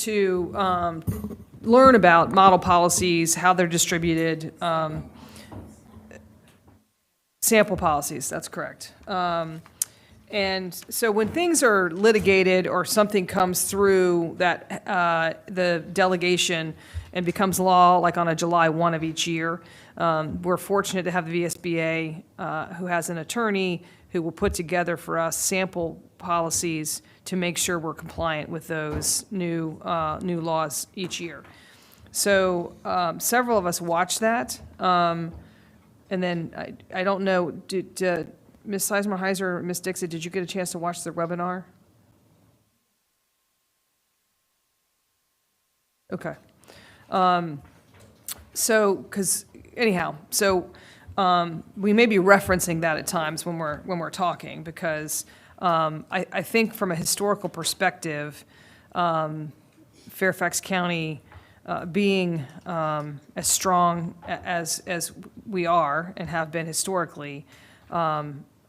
to learn about model policies, how they're distributed, sample policies, that's correct. And so when things are litigated or something comes through that the delegation and becomes law, like on a July 1 of each year, we're fortunate to have the VSBA, who has an attorney who will put together for us sample policies to make sure we're compliant with those new laws each year. So several of us watch that. And then I don't know, did Ms. Sizemore-Heiser, Ms. Dixit, did you get a chance to watch the webinar? Okay. We may be referencing that at times when we're talking, because I think from a historical perspective, Fairfax County being as strong as we are and have been historically,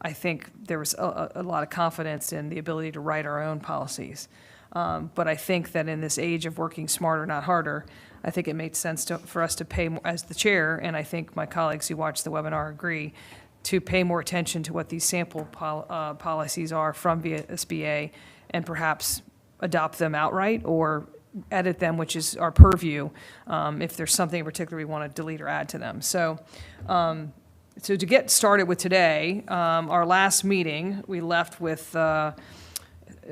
I think there was a lot of confidence in the ability to write our own policies. But I think that in this age of working smarter, not harder, I think it made sense for us to pay, as the chair, and I think my colleagues who watched the webinar agree, to pay more attention to what these sample policies are from VSBA and perhaps adopt them outright or edit them, which is our purview, if there's something in particular we want to delete or add to them. So to get started with today, our last meeting, we left with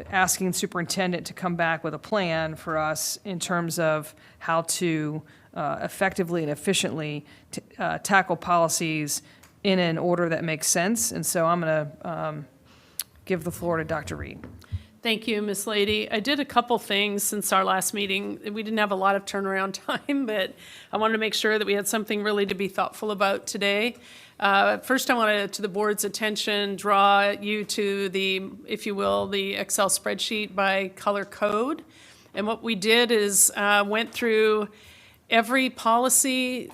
asking the superintendent to come back with a plan for us in terms of how to effectively and efficiently tackle policies in an order that makes sense. And so I'm going to give the floor to Dr. Reed. Thank you, Ms. Lady. I did a couple things since our last meeting. We didn't have a lot of turnaround time, but I wanted to make sure that we had something really to be thoughtful about today. First, I wanted, to the board's attention, draw you to the, if you will, the Excel spreadsheet by color code. And what we did is went through every policy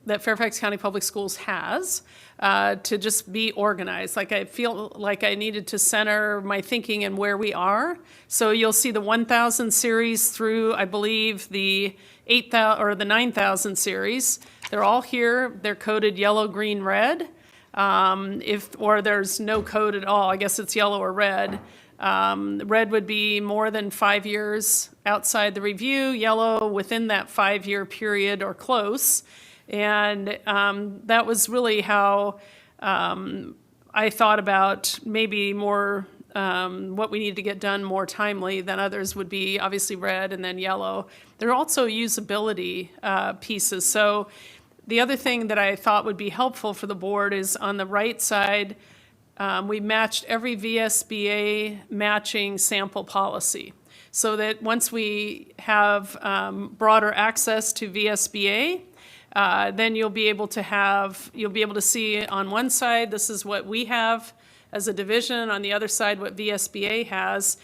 that Fairfax County Public Schools has to just be organized. Like, I feel like I needed to center my thinking in where we are. So you'll see the 1000 series through, I believe, the 8000 or the 9000 series. They're all here. They're coded yellow, green, red. Or there's no code at all, I guess it's yellow or red. Red would be more than 5 years outside the review, yellow within that 5-year period or close. And that was really how I thought about maybe more what we need to get done more timely than others would be obviously red and then yellow. There are also usability pieces. So the other thing that I thought would be helpful for the board is on the right side, we matched every VSBA matching sample policy, so that once we have broader access to VSBA, then you'll be able to see on one side, this is what we have as a division, on the other side, what VSBA has.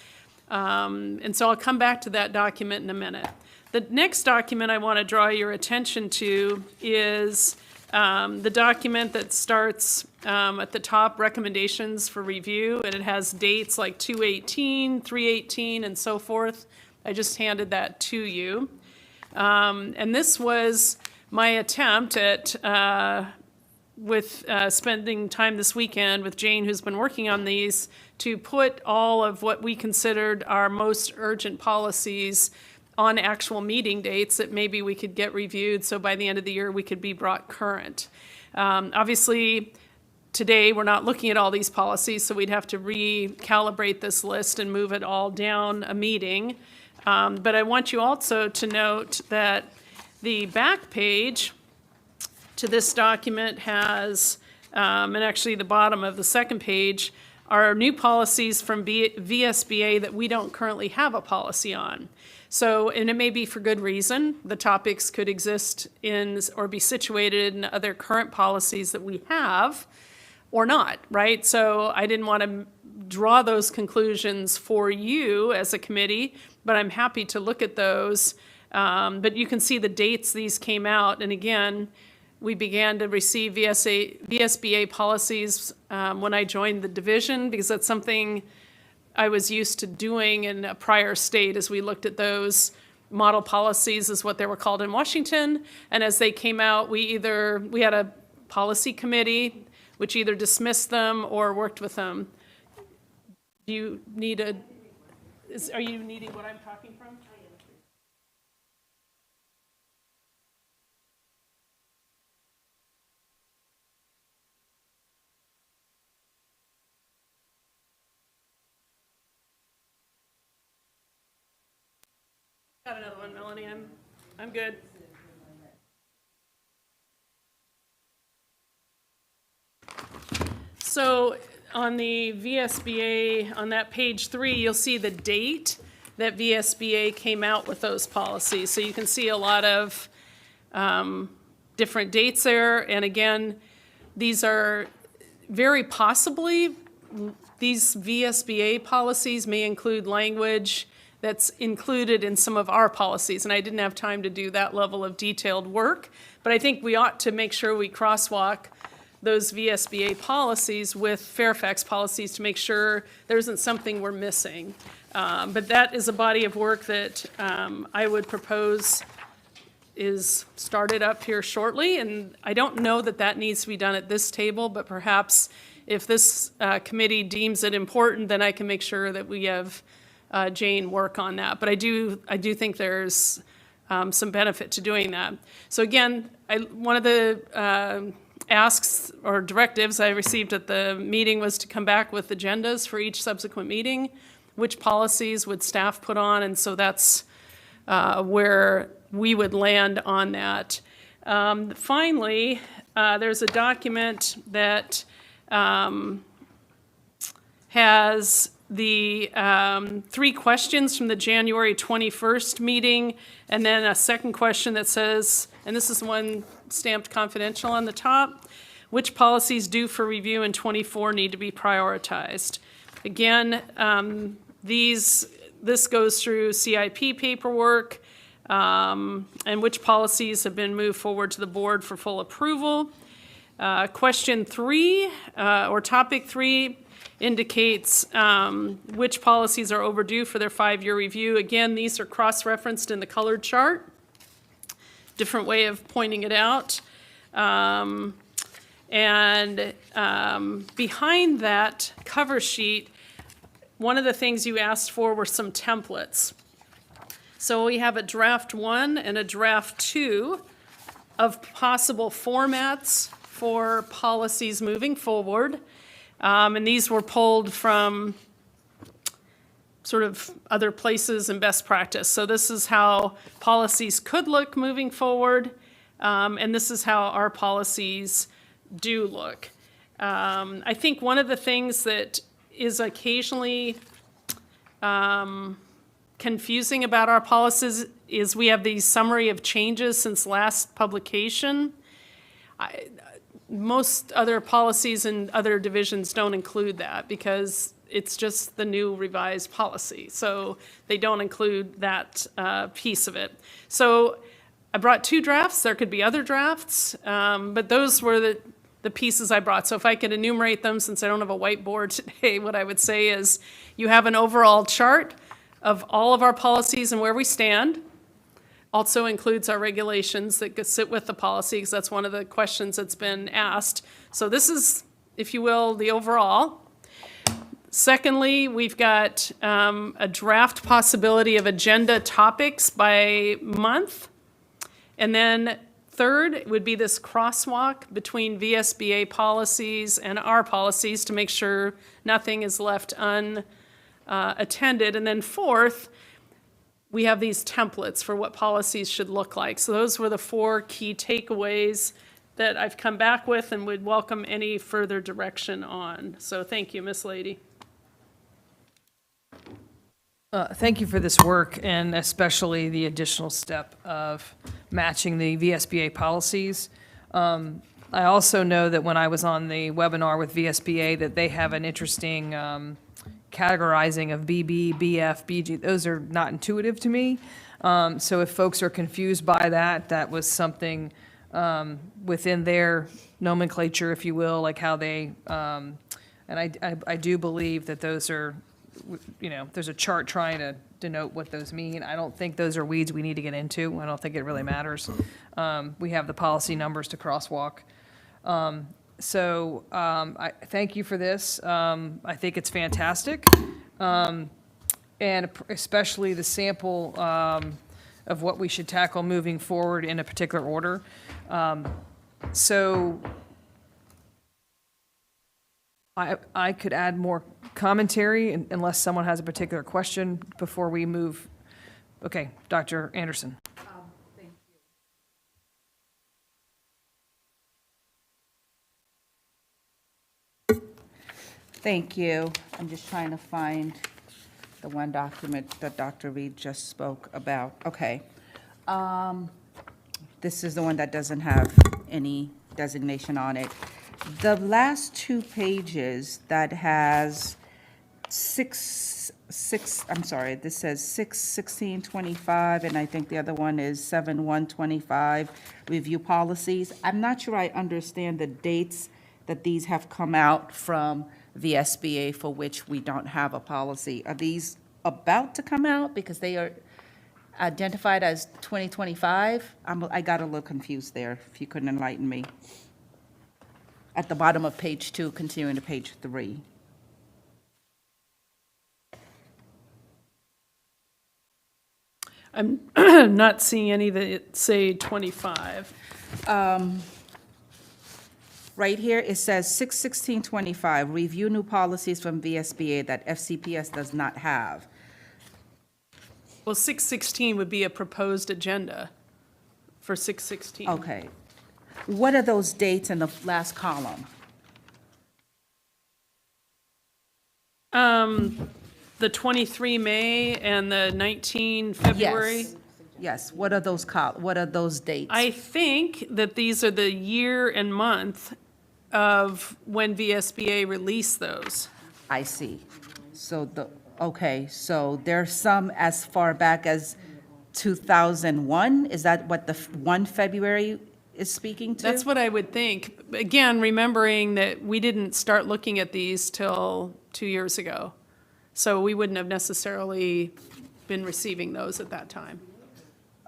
And so I'll come back to that document in a minute. The next document I want to draw your attention to is the document that starts at the top, recommendations for review, and it has dates like 2/18, 3/18, and so forth. I just handed that to you. And this was my attempt at, with spending time this weekend with Jane, who's been working on these, to put all of what we considered our most urgent policies on actual meeting dates that maybe we could get reviewed, so by the end of the year we could be brought current. Obviously, today we're not looking at all these policies, so we'd have to recalibrate this list and move it all down a meeting. But I want you also to note that the back page to this document has, and actually the bottom of the second page, are new policies from VSBA that we don't currently have a policy on. So, and it may be for good reason. The topics could exist in or be situated in other current policies that we have or not, right? So I didn't want to draw those conclusions for you as a committee, but I'm happy to look at those. But you can see the dates these came out. And again, we began to receive VSBA policies when I joined the division, because that's something I was used to doing in a prior state as we looked at those model policies is what they were called in Washington. And as they came out, we had a policy committee, which either dismissed them or worked with them. Do you need are you needing what I'm talking from? Got another one, Melanie. I'm good. So on the VSBA, on that page 3, you'll see the date that VSBA came out with those policies. So you can see a lot of different dates there. And again, these are very possibly, these VSBA policies may include language that's included in some of our policies. And I didn't have time to do that level of detailed work, but I think we ought to make sure we crosswalk those VSBA policies with Fairfax policies to make sure there isn't something we're missing. But that is a body of work that I would propose is started up here shortly. And I don't know that that needs to be done at this table, but perhaps if this committee deems it important, then I can make sure that we have Jane work on that. But I do think there's some benefit to doing that. So again, one of the asks or directives I received at the meeting was to come back with agendas for each subsequent meeting, which policies would staff put on, and so that's where we would land on that. Finally, there's a document that has the 3 questions from the January 21st meeting, and then a second question that says, and this is one stamped confidential on the top, which policies due for review in 24 need to be prioritized. Again, this goes through CIP paperwork, and which policies have been moved forward to the board for full approval. Question 3, or topic 3, indicates which policies are overdue for their 5-year review. Again, these are cross-referenced in the colored chart. Different way of pointing it out. And behind that cover sheet, one of the things you asked for were some templates. So we have a draft 1 and a draft 2 of possible formats for policies moving forward. And these were pulled from sort of other places and best practice. So this is how policies could look moving forward, and this is how our policies do look. I think one of the things that is occasionally confusing about our policies is we have the summary of changes since last publication. Most other policies and other divisions don't include that because it's just the new revised policy. So they don't include that piece of it. So I brought 2 drafts. There could be other drafts, but those were the pieces I brought. So if I could enumerate them, since I don't have a whiteboard today, what I would say is you have an overall chart of all of our policies and where we stand. Also includes our regulations that sit with the policy, because that's one of the questions that's been asked. So this is, if you will, the overall. Secondly, we've got a draft possibility of agenda topics by month. And then third would be this crosswalk between VSBA policies and our policies to make sure nothing is left unattended. And then fourth, we have these templates for what policies should look like. So those were the 4 key takeaways that I've come back with and would welcome any further direction on. So thank you, Ms. Lady. Thank you for this work, and especially the additional step of matching the VSBA policies. I also know that when I was on the webinar with VSBA, that they have an interesting categorizing of BB, BF, BG. Those are not intuitive to me. So if folks are confused by that, that was something within their nomenclature, if you will, like how they, and I do believe that those are, you know, there's a chart trying to denote what those mean. I don't think those are weeds we need to get into. I don't think it really matters. We have the policy numbers to crosswalk. I thank you for this. I think it's fantastic. And especially the sample of what we should tackle moving forward in a particular order. So I could add more commentary unless someone has a particular question before we move. Okay, Dr. Anderson. Thank you. I'm just trying to find the one document that Dr. Reed just spoke about. Okay. This is the one that doesn't have any designation on it. The last 2 pages that has this says 6/16/25, and I think the other one is 7/1/25, review policies. I'm not sure I understand the dates that these have come out from the SBA for which we don't have a policy. Are these about to come out because they are identified as 2025? I got a little confused there, if you couldn't enlighten me. At the bottom of page 2, continuing to page 3. I'm not seeing any that say 25. Right here, it says 6/16/25, review new policies from VSBA that FCPS does not have. Well, 616 would be a proposed agenda for 616. Okay. What are those dates in the last column? The 23 May and the 19 February. Yes. Yes, what are those dates? I think that these are the year and month of when VSBA released those. I see. So so there's some as far back as 2001? Is that what the 1 February is speaking to? That's what I would think. Again, remembering that we didn't start looking at these till 2 years ago. So we wouldn't have necessarily been receiving those at that time.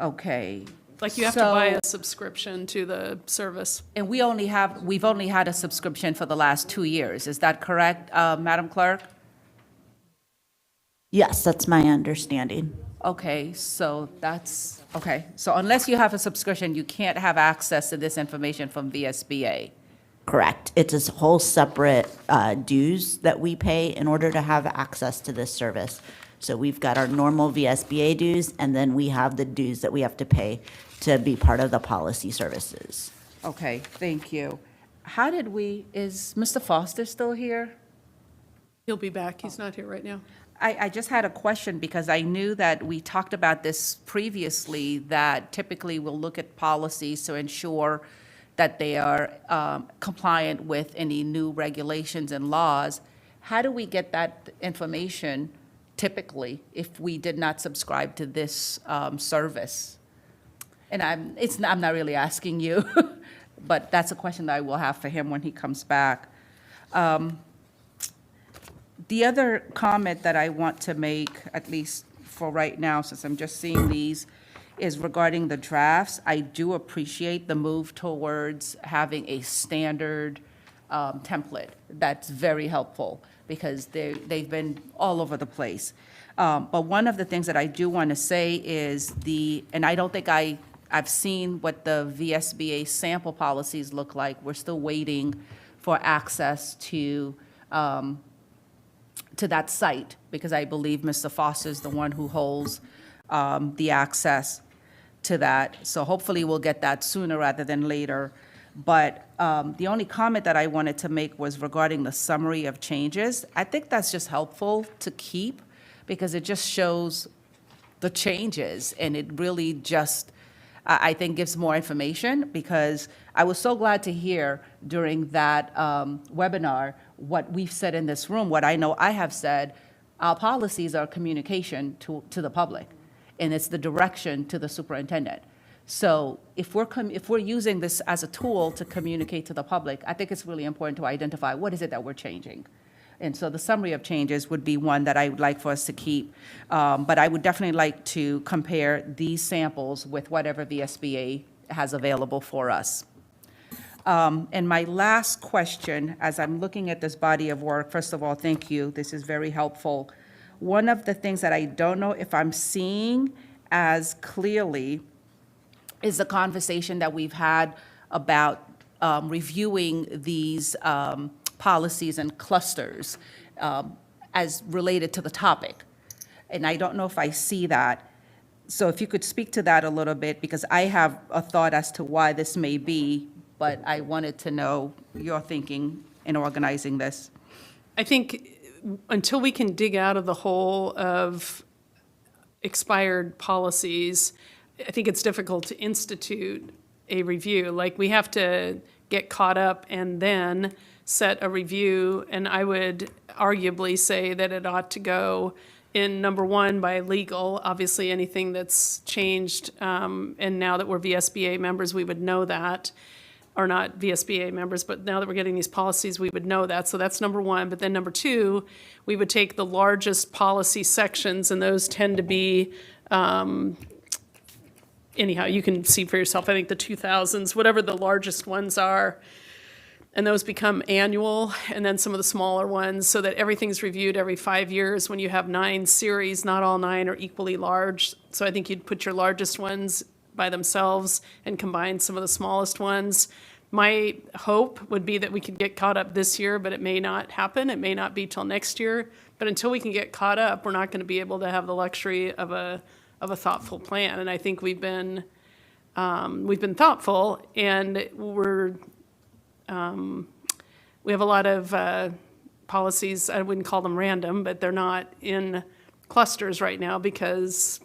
Okay. Like you have to buy a subscription to the service. And we've only had a subscription for the last 2 years. Is that correct, Madam Clerk? Yes, that's my understanding. Okay, so so unless you have a subscription, you can't have access to this information from VSBA. Correct. It's a whole separate dues that we pay in order to have access to this service. So we've got our normal VSBA dues, and then we have the dues that we have to pay to be part of the policy services. Okay, thank you. Is Mr. Foster still here? He'll be back. He's not here right now. I just had a question because I knew that we talked about this previously, that typically we'll look at policies to ensure that they are compliant with any new regulations and laws. How do we get that information typically if we did not subscribe to this service? And I'm not really asking you, but that's a question that I will have for him when he comes back. The other comment that I want to make, at least for right now, since I'm just seeing these, is regarding the drafts. I do appreciate the move towards having a standard template. That's very helpful because they've been all over the place. But one of the things that I do want to say is and I don't think I've seen what the VSBA sample policies look like. We're still waiting for access to that site, because I believe Mr. Foster is the one who holds the access to that. So hopefully we'll get that sooner rather than later. But the only comment that I wanted to make was regarding the summary of changes. I think that's just helpful to keep because it just shows the changes, and it really just, I think, gives more information, because I was so glad to hear during that webinar what we've said in this room, what I know I have said. Our policies are communication to the public, and it's the direction to the superintendent. So if we're using this as a tool to communicate to the public, I think it's really important to identify what is it that we're changing. And so the summary of changes would be one that I would like for us to keep. But I would definitely like to compare these samples with whatever VSBA has available for us. And my last question, as I'm looking at this body of work, first of all, thank you. This is very helpful. One of the things that I don't know if I'm seeing as clearly is the conversation that we've had about reviewing these policies and clusters as related to the topic. And I don't know if I see that. So if you could speak to that a little bit, because I have a thought as to why this may be, but I wanted to know your thinking in organizing this. I think until we can dig out of the hole of expired policies, I think it's difficult to institute a review. Like, we have to get caught up and then set a review, and I would arguably say that it ought to go in number one by legal. Obviously, anything that's changed, and now that we're VSBA members, we would know that. Or not VSBA members, but now that we're getting these policies, we would know that. So that's number one. But then number two, we would take the largest policy sections, and those tend to be, anyhow, you can see for yourself, I think the 2000s, whatever the largest ones are, and those become annual, and then some of the smaller ones, so that everything's reviewed every 5 years. When you have 9 series, not all 9 are equally large. So I think you'd put your largest ones by themselves and combine some of the smallest ones. My hope would be that we could get caught up this year, but it may not happen. It may not be till next year. But until we can get caught up, we're not going to be able to have the luxury of a thoughtful plan. And I think we've been thoughtful, and we have a lot of policies. I wouldn't call them random, but they're not in clusters right now because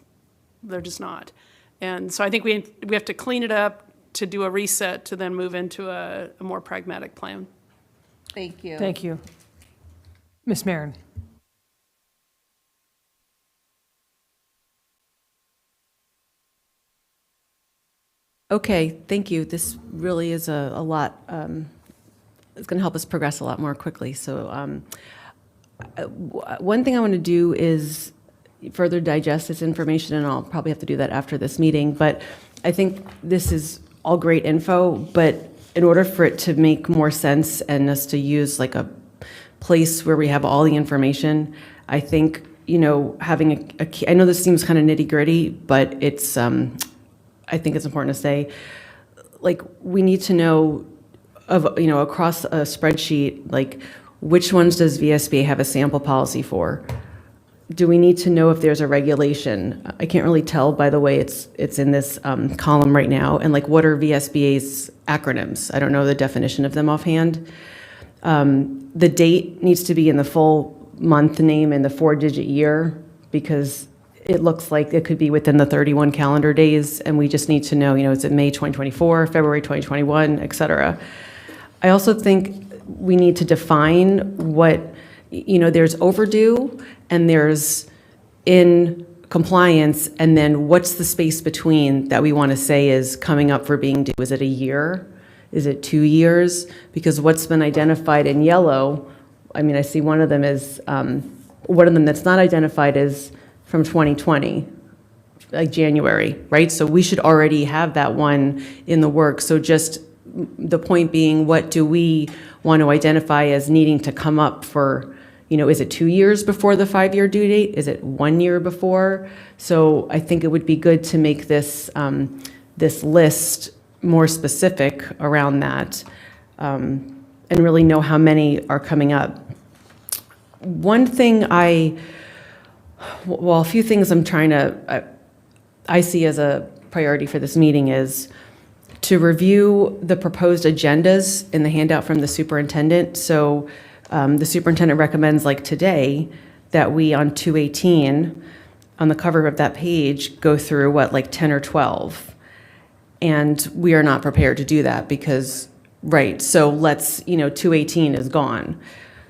they're just not. And so I think we have to clean it up to do a reset to then move into a more pragmatic plan. Thank you. Thank you. Ms. Marin. Okay, thank you. This really is a lot, it's going to help us progress a lot more quickly. So one thing I want to do is further digest this information, and I'll probably have to do that after this meeting. But I think this is all great info, but in order for it to make more sense and us to use like a place where we have all the information, I think, having a key, I know this seems kind of nitty gritty, but it's, I think it's important to say, like, we need to know across a spreadsheet, like, which ones does VSBA have a sample policy for? Do we need to know if there's a regulation? I can't really tell by the way it's in this column right now. And like, what are VSBA's acronyms? I don't know the definition of them offhand. The date needs to be in the full month name and the 4-digit year, because it looks like it could be within the 31 calendar days, and we just need to know, is it May 2024, February 2021, et cetera. I also think we need to define what, there's overdue and there's in compliance, and then what's the space between that we want to say is coming up for being due? Is it a year? Is it 2 years? Because what's been identified in yellow, I see one of them is, one of them that's not identified is from 2020, like January, right? So we should already have that one in the works. So just the point being, what do we want to identify as needing to come up for, is it 2 years before the 5-year due date? Is it 1 year before? So I think it would be good to make this, this list more specific around that, and really know how many are coming up. One thing a few things I'm trying to, I see as a priority for this meeting is to review the proposed agendas in the handout from the superintendent. So the superintendent recommends, like today, that we on 218, on the cover of that page, go through like 10 or 12. And we are not prepared to do that because, right, so let's, 218 is gone.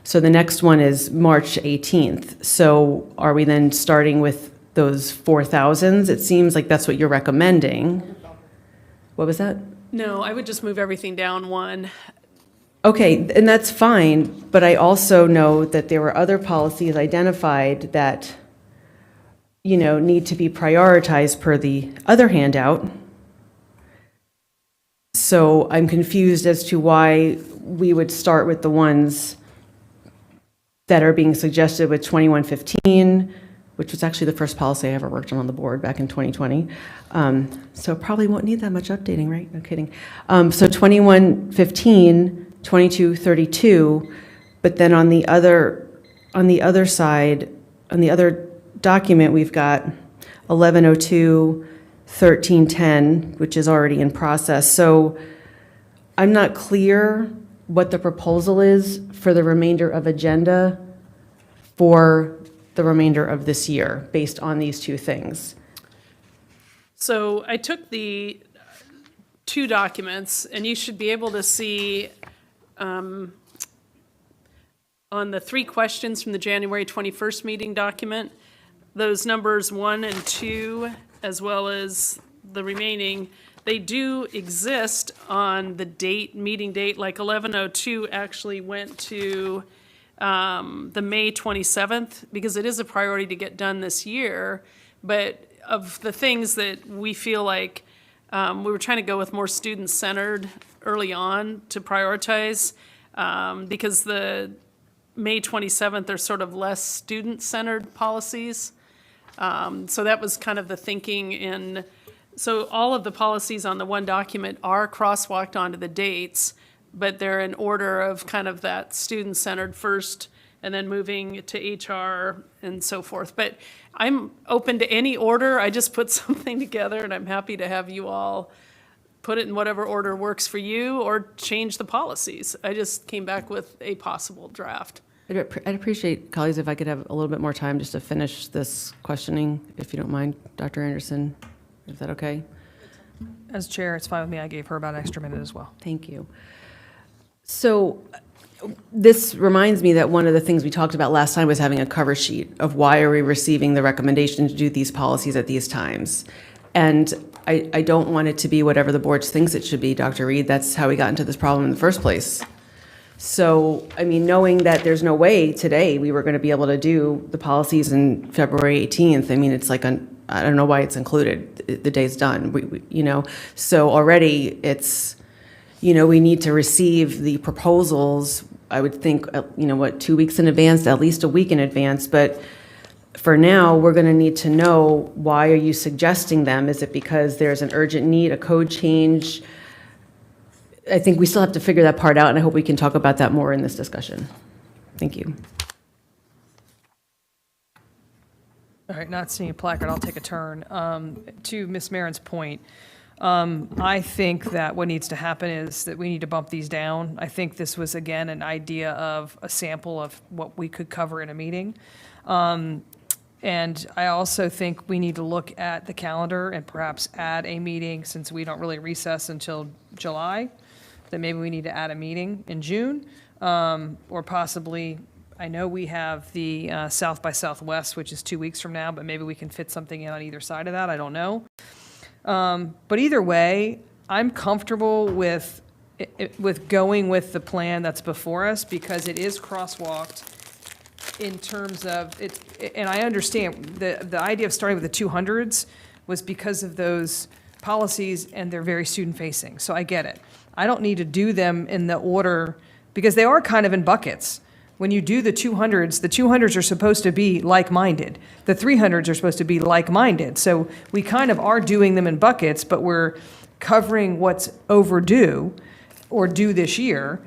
So the next one is March 18th. So are we then starting with those 4,000s? It seems like that's what you're recommending. What was that? No, I would just move everything down one. Okay, and that's fine, but I also know that there were other policies identified that, need to be prioritized per the other handout. So I'm confused as to why we would start with the ones that are being suggested with 2115, which was actually the first policy I ever worked on the board back in 2020. So probably won't need that much updating, right? No kidding. So 2115, 2232, but then on the other side, on the other document, we've got 1102, 1310, which is already in process. So I'm not clear what the proposal is for the remainder of agenda for the remainder of this year, based on these two things. So I took the two documents, and you should be able to see on the 3 questions from the January 21st meeting document, those numbers 1 and 2, as well as the remaining, they do exist on the meeting date, like 1102 actually went to the May 27th, because it is a priority to get done this year. But of the things that we feel like we were trying to go with more student-centered early on to prioritize, because the May 27th are sort of less student-centered policies. So that was kind of the thinking so all of the policies on the one document are crosswalked onto the dates, but they're in order of kind of that student-centered first, and then moving to HR and so forth. But I'm open to any order. I just put something together, and I'm happy to have you all put it in whatever order works for you, or change the policies. I just came back with a possible draft. I'd appreciate, colleagues, if I could have a little bit more time just to finish this questioning, if you don't mind, Dr. Anderson. Is that okay? As chair, it's fine with me. I gave her about an extra minute as well. Thank you. So this reminds me that one of the things we talked about last time was having a cover sheet of why are we receiving the recommendation to do these policies at these times. And I don't want it to be whatever the board thinks it should be, Dr. Reed. That's how we got into this problem in the first place. So, I mean, knowing that there's no way today we were going to be able to do the policies in February 18th, I mean, it's like, I don't know why it's included. The day's done, So already it's, we need to receive the proposals, I would think, 2 weeks in advance, at least a week in advance. But for now, we're going to need to know, why are you suggesting them? Is it because there's an urgent need, a code change? I think we still have to figure that part out, and I hope we can talk about that more in this discussion. Thank you. All right, not seeing a placard, I'll take a turn. To Ms. Marin's point, I think that what needs to happen is that we need to bump these down. I think this was, again, an idea of a sample of what we could cover in a meeting. And I also think we need to look at the calendar and perhaps add a meeting, since we don't really recess until July, that maybe we need to add a meeting in June, or possibly, I know we have the South by Southwest, which is 2 weeks from now, but maybe we can fit something in on either side of that, I don't know. But either way, I'm comfortable with going with the plan that's before us, because it is crosswalked in terms of it, and I understand the idea of starting with the 200s was because of those policies, and they're very student-facing, so I get it. I don't need to do them in the order, because they are kind of in buckets. When you do the 200s are supposed to be like-minded. The 300s are supposed to be like-minded. So we kind of are doing them in buckets, but we're covering what's overdue or due this year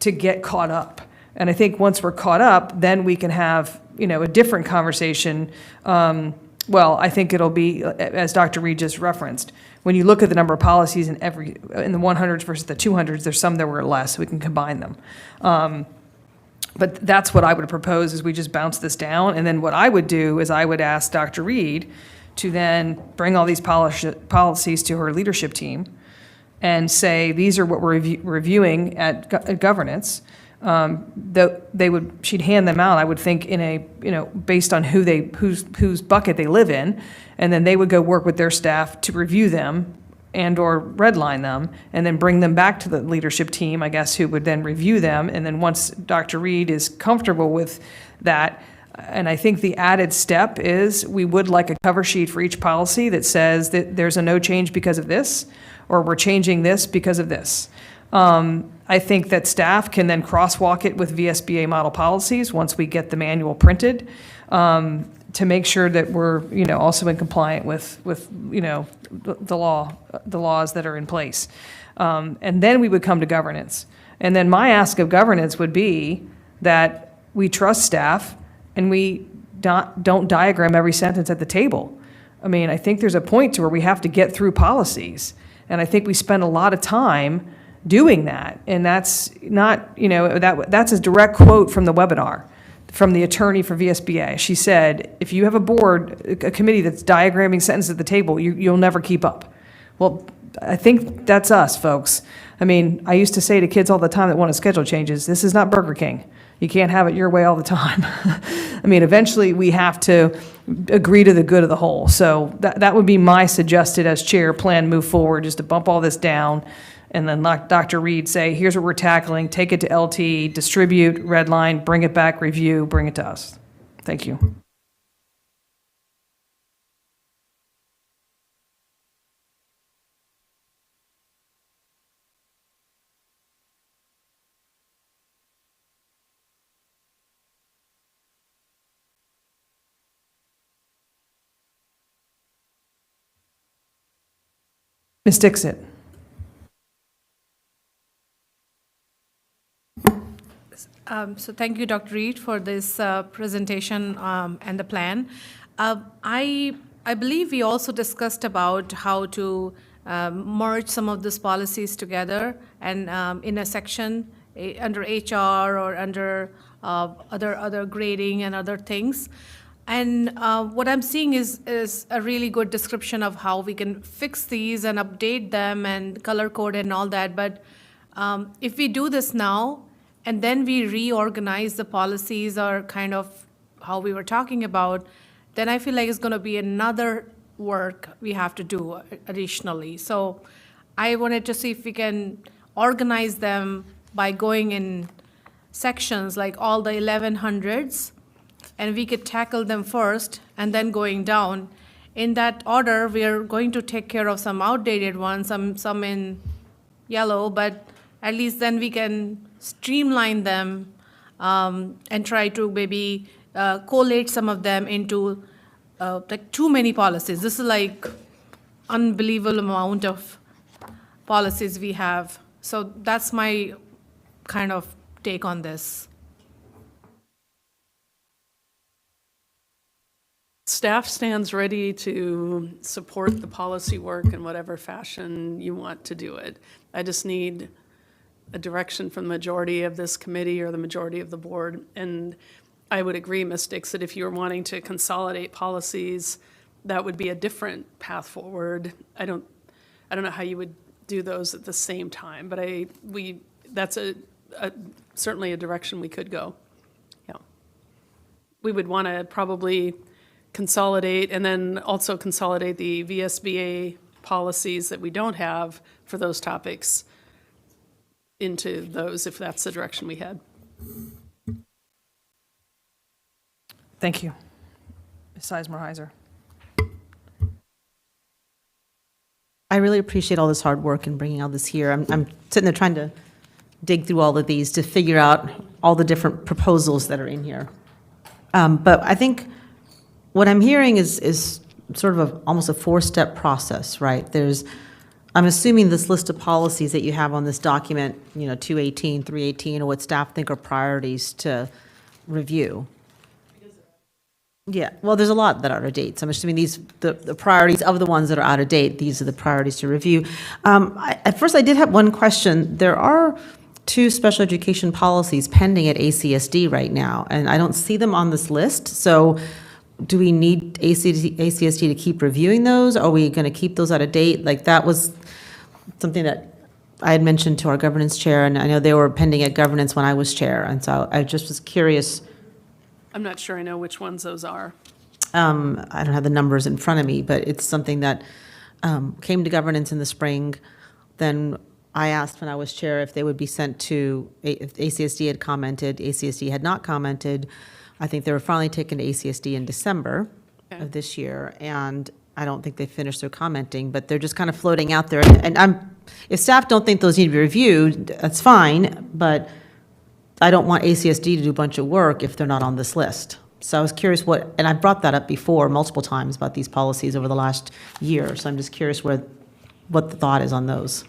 to get caught up. And I think once we're caught up, then we can have, a different conversation. Well, I think it'll be, as Dr. Reed just referenced, when you look at the number of policies in the 100s versus the 200s, there's some that were less, so we can combine them. But that's what I would propose, is we just bounce this down. And then what I would do is I would ask Dr. Reed to then bring all these policies to her leadership team and say, these are what we're reviewing at governance. She'd hand them out, I would think, in a, based on whose bucket they live in. And then they would go work with their staff to review them and/or redline them, and then bring them back to the leadership team, I guess, who would then review them. And then once Dr. Reed is comfortable with that, and I think the added step is we would like a cover sheet for each policy that says that there's a no change because of this, or we're changing this because of this. I think that staff can then crosswalk it with VSBA model policies once we get the manual printed, to make sure that we're, also in compliant with the laws that are in place. And then we would come to governance. And then my ask of governance would be that we trust staff and we don't diagram every sentence at the table. I mean, I think there's a point to where we have to get through policies. And I think we spend a lot of time doing that. And that's not, that's a direct quote from the webinar from the attorney for VSBA. She said, if you have a committee that's diagramming sentences at the table, you'll never keep up. Well, I think that's us, folks. I mean, I used to say to kids all the time that want to schedule changes, this is not Burger King. You can't have it your way all the time. I mean, eventually we have to agree to the good of the whole. So that would be my suggested as chair plan move forward, just to bump all this down and then let Dr. Reed say, here's what we're tackling, take it to LT, distribute, redline, bring it back, review, bring it to us. Thank you. Ms. Dixit. So thank you, Dr. Reed, for this presentation and the plan. I believe we also discussed about how to merge some of these policies together and in a section under HR or under other grading and other things. And what I'm seeing is a really good description of how we can fix these and update them and color code and all that. But if we do this now, and then we reorganize the policies or kind of how we were talking about, then I feel like it's going to be another work we have to do additionally. So I wanted to see if we can organize them by going in sections, like all the 1100s, and we could tackle them first and then going down. In that order, we are going to take care of some outdated ones, some in yellow, but at least then we can streamline them and try to maybe collate some of them into like too many policies. This is like unbelievable amount of policies we have. So that's my kind of take on this. Staff stands ready to support the policy work in whatever fashion you want to do it. I just need a direction from the majority of this committee or the majority of the board. And I would agree, Ms. Dix, that if you were wanting to consolidate policies, that would be a different path forward. I don't know how you would do those at the same time, but that's certainly a direction we could go. Yeah. We would want to probably consolidate and then also consolidate the VSBA policies that we don't have for those topics into those, if that's the direction we head. Thank you. Ms. Sizemore-Heiser. I really appreciate all this hard work and bringing all this here. I'm sitting there trying to dig through all of these to figure out all the different proposals that are in here. But I think what I'm hearing is sort of almost a four-step process, right? I'm assuming this list of policies that you have on this document, 218, 318, or what staff think are priorities to review. Yeah, well, there's a lot that are out of date. So I'm assuming the priorities of the ones that are out of date, these are the priorities to review. At first, I did have one question. There are 2 special education policies pending at ACSD right now, and I don't see them on this list. So do we need ACSD to keep reviewing those? Are we going to keep those out of date? Like, that was something that I had mentioned to our governance chair, and I know they were pending at governance when I was chair, and so I just was curious. I'm not sure I know which ones those are. I don't have the numbers in front of me, but it's something that came to governance in the spring. Then I asked when I was chair if they would be sent to, if ACSD had commented. ACSD had not commented. I think they were finally taken to ACSD in December Okay. of this year, and I don't think they finished their commenting, but they're just kind of floating out there. And if staff don't think those need to be reviewed, that's fine, but I don't want ACSD to do a bunch of work if they're not on this list. So I was curious and I brought that up before multiple times about these policies over the last year, so I'm just curious what the thought is on those.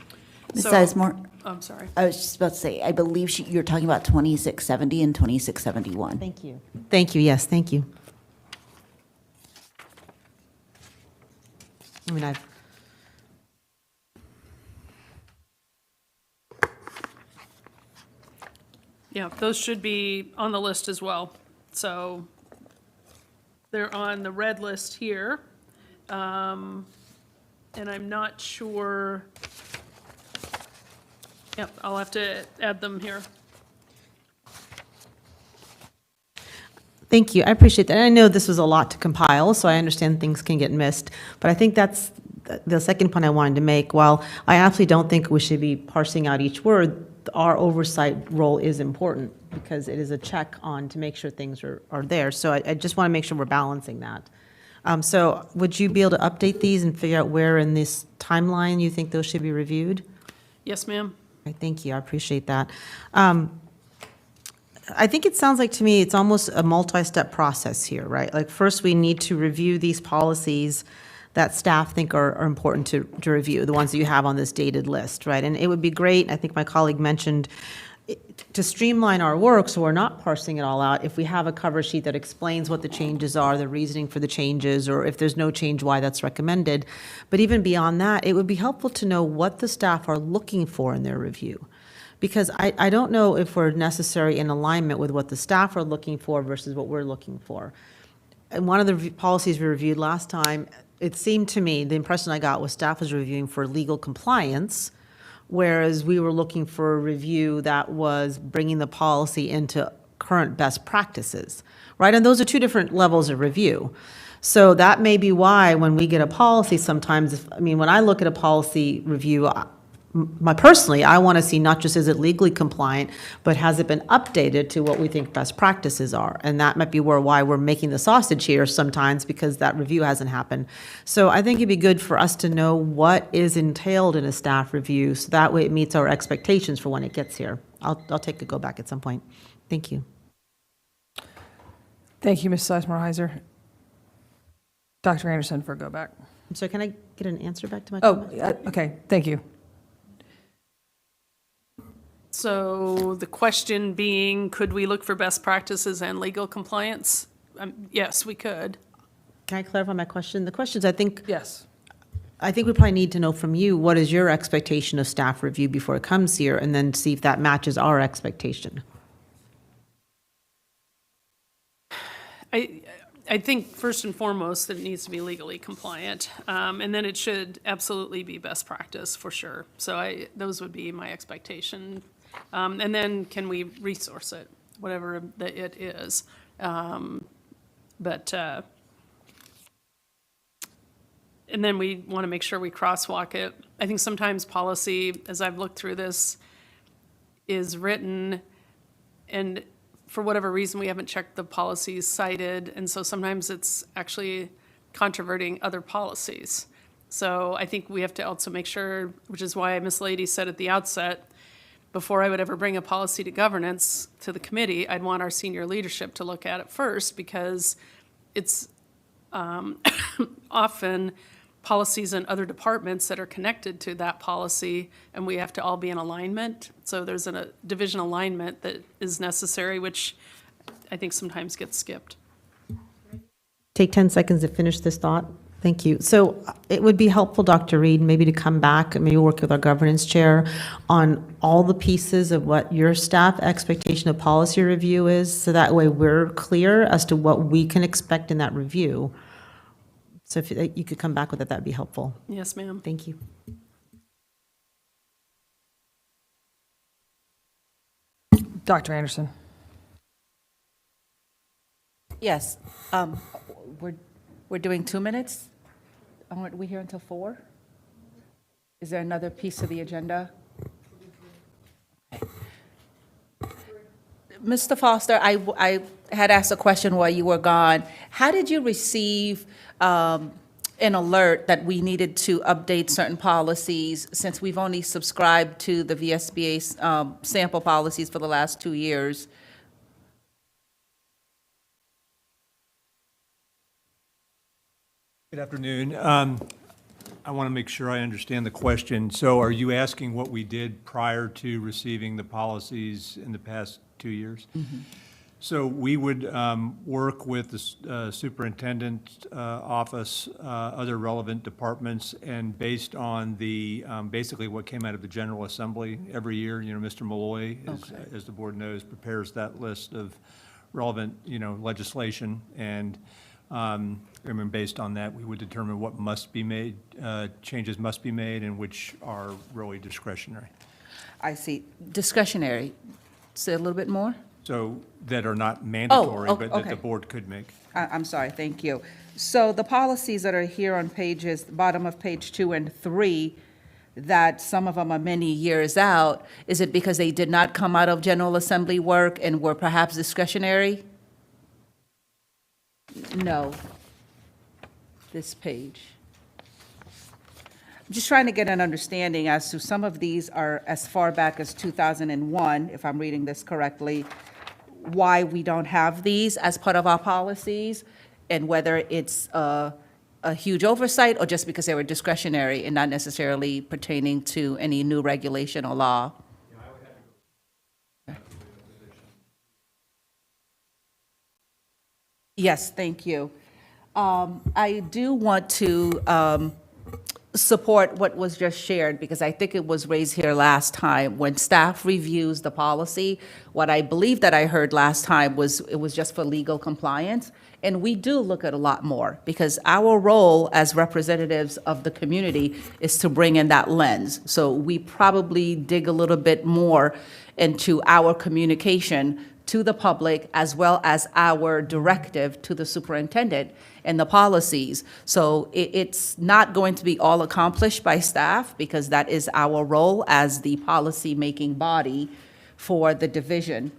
Ms. So- Sizemore, I'm sorry. I was just about to say, I believe you're talking about 2670 and 2671. Thank you. Thank you, yes, thank you. I mean, Yeah, those should be on the list as well. So they're on the red list here. And I'm not sure, yep, I'll have to add them here. Thank you, I appreciate that. And I know this was a lot to compile, so I understand things can get missed. But I think that's the second point I wanted to make. While I absolutely don't think we should be parsing out each word, our oversight role is important because it is a check on to make sure things are there. So I just want to make sure we're balancing that. So would you be able to update these and figure out where in this timeline you think those should be reviewed? Yes, ma'am. Okay, thank you, I appreciate that. I think it sounds like to me it's almost a multi-step process here, right? Like first we need to review these policies that staff think are important to review, the ones that you have on this dated list, right? And it would be great, I think my colleague mentioned, to streamline our work so we're not parsing it all out, if we have a cover sheet that explains what the changes are, the reasoning for the changes, or if there's no change, why that's recommended. But even beyond that, it would be helpful to know what the staff are looking for in their review. Because I don't know if we're necessarily in alignment with what the staff are looking for versus what we're looking for. And one of the policies we reviewed last time, it seemed to me, the impression I got was staff was reviewing for legal compliance, whereas we were looking for a review that was bringing the policy into current best practices, right? And those are two different levels of review. So that may be why when we get a policy sometimes, when I look at a policy review, personally, I want to see not just is it legally compliant, but has it been updated to what we think best practices are? And that might be why we're making the sausage here sometimes, because that review hasn't happened. So I think it'd be good for us to know what is entailed in a staff review, so that way it meets our expectations for when it gets here. I'll take a go back at some point. Thank you. Thank you, Ms. Sizemore-Heiser. Dr. Anderson for a go back. I'm sorry, can I get an answer back to my Oh, comment? okay, thank you. So the question being, could we look for best practices and legal compliance? Yes, we could. Can I clarify my question? The question is, I think Yes. we probably need to know from you, what is your expectation of staff review before it comes here, and then see if that matches our expectation. I think first and foremost that it needs to be legally compliant, and then it should absolutely be best practice for sure. So those would be my expectation. And then can we resource it, whatever it is. And then we want to make sure we crosswalk it. I think sometimes policy, as I've looked through this, is written and for whatever reason, we haven't checked the policies cited, and so sometimes it's actually controverting other policies. So I think we have to also make sure, which is why Ms. Lady said at the outset, before I would ever bring a policy to governance to the committee, I'd want our senior leadership to look at it first, because it's often policies in other departments that are connected to that policy, and we have to all be in alignment. So there's a division alignment that is necessary, which I think sometimes gets skipped. Take 10 seconds to finish this thought. Thank you. So it would be helpful, Dr. Reed, maybe to come back and maybe work with our governance chair on all the pieces of what your staff expectation of policy review is, so that way we're clear as to what we can expect in that review. So if you could come back with it, that'd be helpful. Yes, ma'am. Thank you. Dr. Anderson. Yes, we're doing 2 minutes? Aren't we here until 4? Is there another piece of the agenda? Mr. Foster, I had asked a question while you were gone. How did you receive an alert that we needed to update certain policies since we've only subscribed to the VSBA sample policies for the last 2 years? Good afternoon. I want to make sure I understand the question. So are you asking what we did prior to receiving the policies in the past 2 years? So we would work with the superintendent's office, other relevant departments, and based on the, basically what came out of the General Assembly every year, Mr. Malloy, as the board knows, prepares that list of relevant, legislation, and based on that, we would determine what must be made, changes must be made, and which are really discretionary. I see. Discretionary. Say a little bit more? So that are not mandatory, but that okay. the board could make. I'm sorry, thank you. So the policies that are here on pages, bottom of page 2 and 3, that some of them are many years out, is it because they did not come out of General Assembly work and were perhaps discretionary? No. This page. I'm just trying to get an understanding as to some of these are as far back as 2001, if I'm reading this correctly, why we don't have these as part of our policies, and whether it's a huge oversight or just because they were discretionary and not necessarily pertaining to any new regulation or law. Yes, thank you. I do want to support what was just shared, because I think it was raised here last time. When staff reviews the policy, what I believe that I heard last time was it was just for legal compliance. And we do look at a lot more, because our role as representatives of the community is to bring in that lens. So we probably dig a little bit more into our communication to the public, as well as our directive to the superintendent and the policies. So it's not going to be all accomplished by staff, because that is our role as the policy-making body for the division.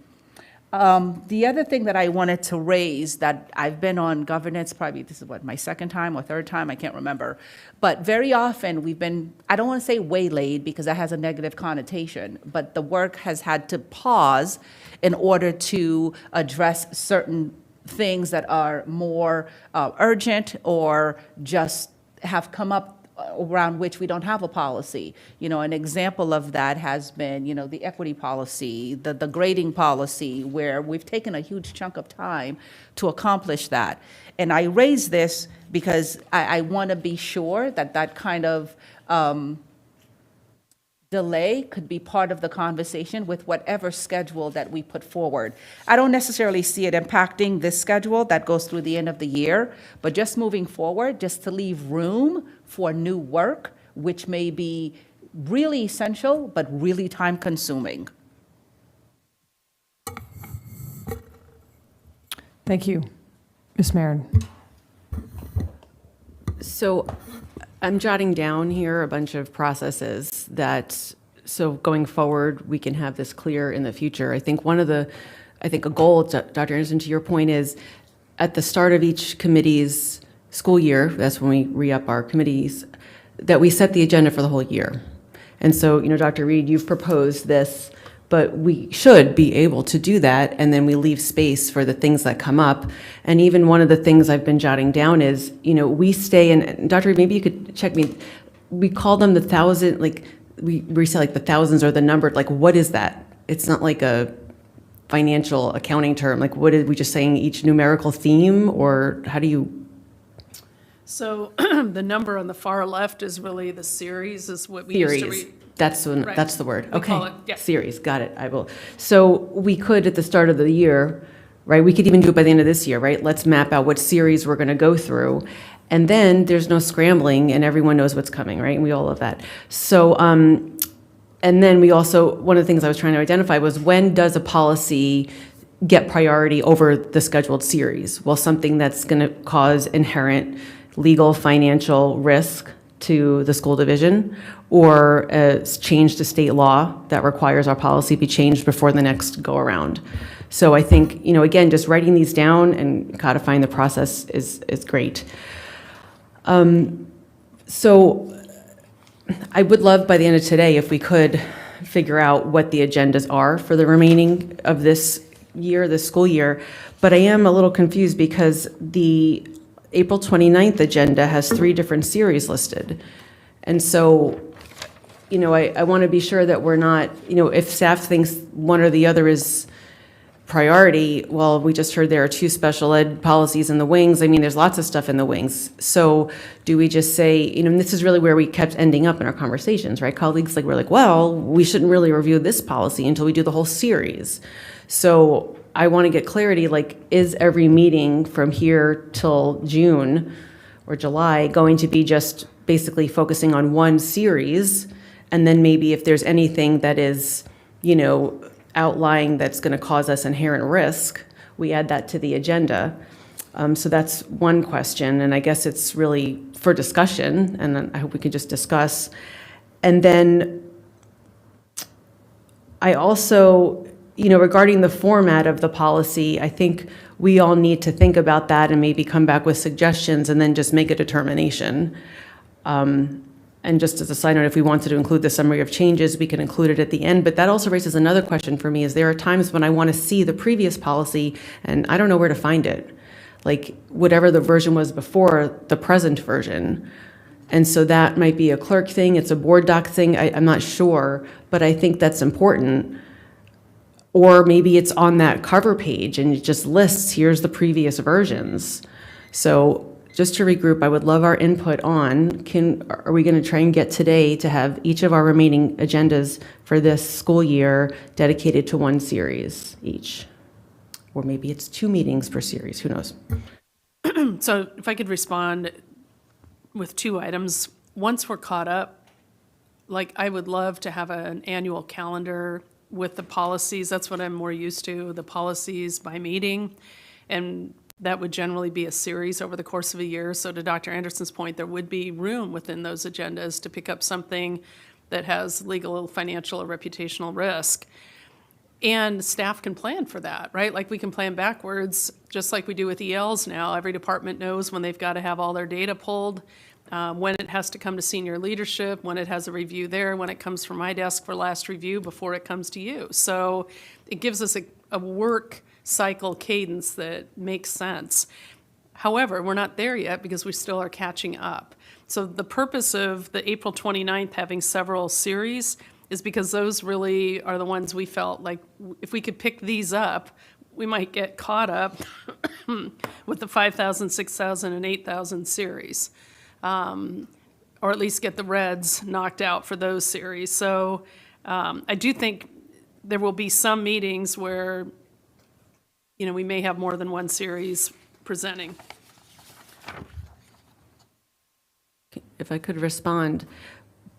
The other thing that I wanted to raise, that I've been on governance, probably this is what, my second time or third time, I can't remember. But very often we've been, I don't want to say waylaid because that has a negative connotation, but the work has had to pause in order to address certain things that are more urgent or just have come up around which we don't have a policy. An example of that has been, the equity policy, the grading policy, where we've taken a huge chunk of time to accomplish that. And I raise this because I want to be sure that that kind of delay could be part of the conversation with whatever schedule that we put forward. I don't necessarily see it impacting this schedule that goes through the end of the year, but just moving forward, just to leave room for new work, which may be really essential, but really time-consuming. Thank you. Ms. Marin. So I'm jotting down here a bunch of processes that, so going forward, we can have this clear in the future. I think a goal, Dr. Anderson, to your point, is at the start of each committee's school year, that's when we re-up our committees, that we set the agenda for the whole year. And so, Dr. Reed, you've proposed this, but we should be able to do that, and then we leave space for the things that come up. And even one of the things I've been jotting down is, we stay, and Dr. Reed, maybe you could check me, we call them the thousand, we say the thousands or the number, what is that? It's not like a financial accounting term. What are we just saying, each numerical theme, or how do you? So the number on the far left is really the series, is what we used to Theories. read. That's Right. that's the word. We Okay. call it, yeah. Series, got it. I will. So we could, at the start of the year, right, we could even do it by the end of this year, right? Let's map out what series we're going to go through. And then there's no scrambling and everyone knows what's coming, right? And we all love that. So, and then we also, one of the things I was trying to identify was, when does a policy get priority over the scheduled series? Well, something that's going to cause inherent legal, financial risk to the school division, or a change to state law that requires our policy be changed before the next go-around. So I think, again, just writing these down and codifying the process is great. So I would love by the end of today if we could figure out what the agendas are for the remaining of this year, this school year. But I am a little confused because the April 29th agenda has 3 different series listed. And so, I want to be sure that we're not, if staff thinks one or the other is priority, well, we just heard there are 2 special ed policies in the wings. I mean, there's lots of stuff in the wings. So do we just say, and this is really where we kept ending up in our conversations, right? Colleagues we're like, well, we shouldn't really review this policy until we do the whole series. So I want to get clarity, is every meeting from here till June or July going to be just basically focusing on one series? And then maybe if there's anything that is, outlying that's going to cause us inherent risk, we add that to the agenda. So that's one question, and I guess it's really for discussion, and then I hope we can just discuss. And then I also, regarding the format of the policy, I think we all need to think about that and maybe come back with suggestions and then just make a determination. And just as a side note, if we wanted to include the summary of changes, we can include it at the end. But that also raises another question for me, is there are times when I want to see the previous policy and I don't know where to find it. Whatever the version was before the present version. And so that might be a clerk thing, it's a board doc thing, I'm not sure, but I think that's important. Or maybe it's on that cover page and it just lists, here's the previous versions. So just to regroup, I would love our input on, are we going to try and get today to have each of our remaining agendas for this school year dedicated to one series each? Or maybe it's 2 meetings per series, who knows? So if I could respond with 2 items. Once we're caught up, I would love to have an annual calendar with the policies. That's what I'm more used to, the policies by meeting. And that would generally be a series over the course of a year. So to Dr. Anderson's point, there would be room within those agendas to pick up something that has legal, financial, or reputational risk. And staff can plan for that, right? We can plan backwards, just like we do with ELs now. Every department knows when they've got to have all their data pulled, when it has to come to senior leadership, when it has a review there, when it comes from my desk for last review before it comes to you. So it gives us a work cycle cadence that makes sense. However, we're not there yet because we still are catching up. So the purpose of the April 29th having several series is because those really are the ones we felt like if we could pick these up, we might get caught up with the 5,000, 6,000, and 8,000 series, or at least get the reds knocked out for those series. So I do think there will be some meetings where we may have more than one series presenting. If I could respond.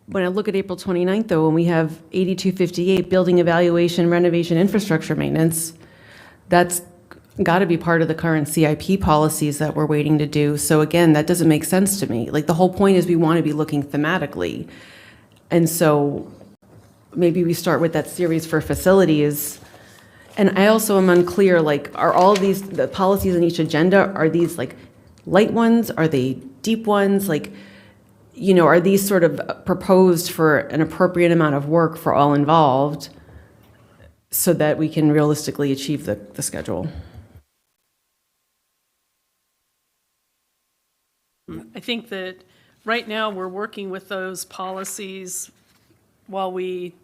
When I look at April 29th, though, when we have 8258, building evaluation, renovation, infrastructure maintenance, that's got to be part of the current CIP policies that we're waiting to do. So again, that doesn't make sense to me. The whole point is we want to be looking thematically. And so maybe we start with that series for facilities. And I also am unclear, are all these, the policies in each agenda, are these light ones? Are they deep ones? Are these sort of proposed for an appropriate amount of work for all involved so that we can realistically achieve the schedule? I think that right now we're working with those policies while we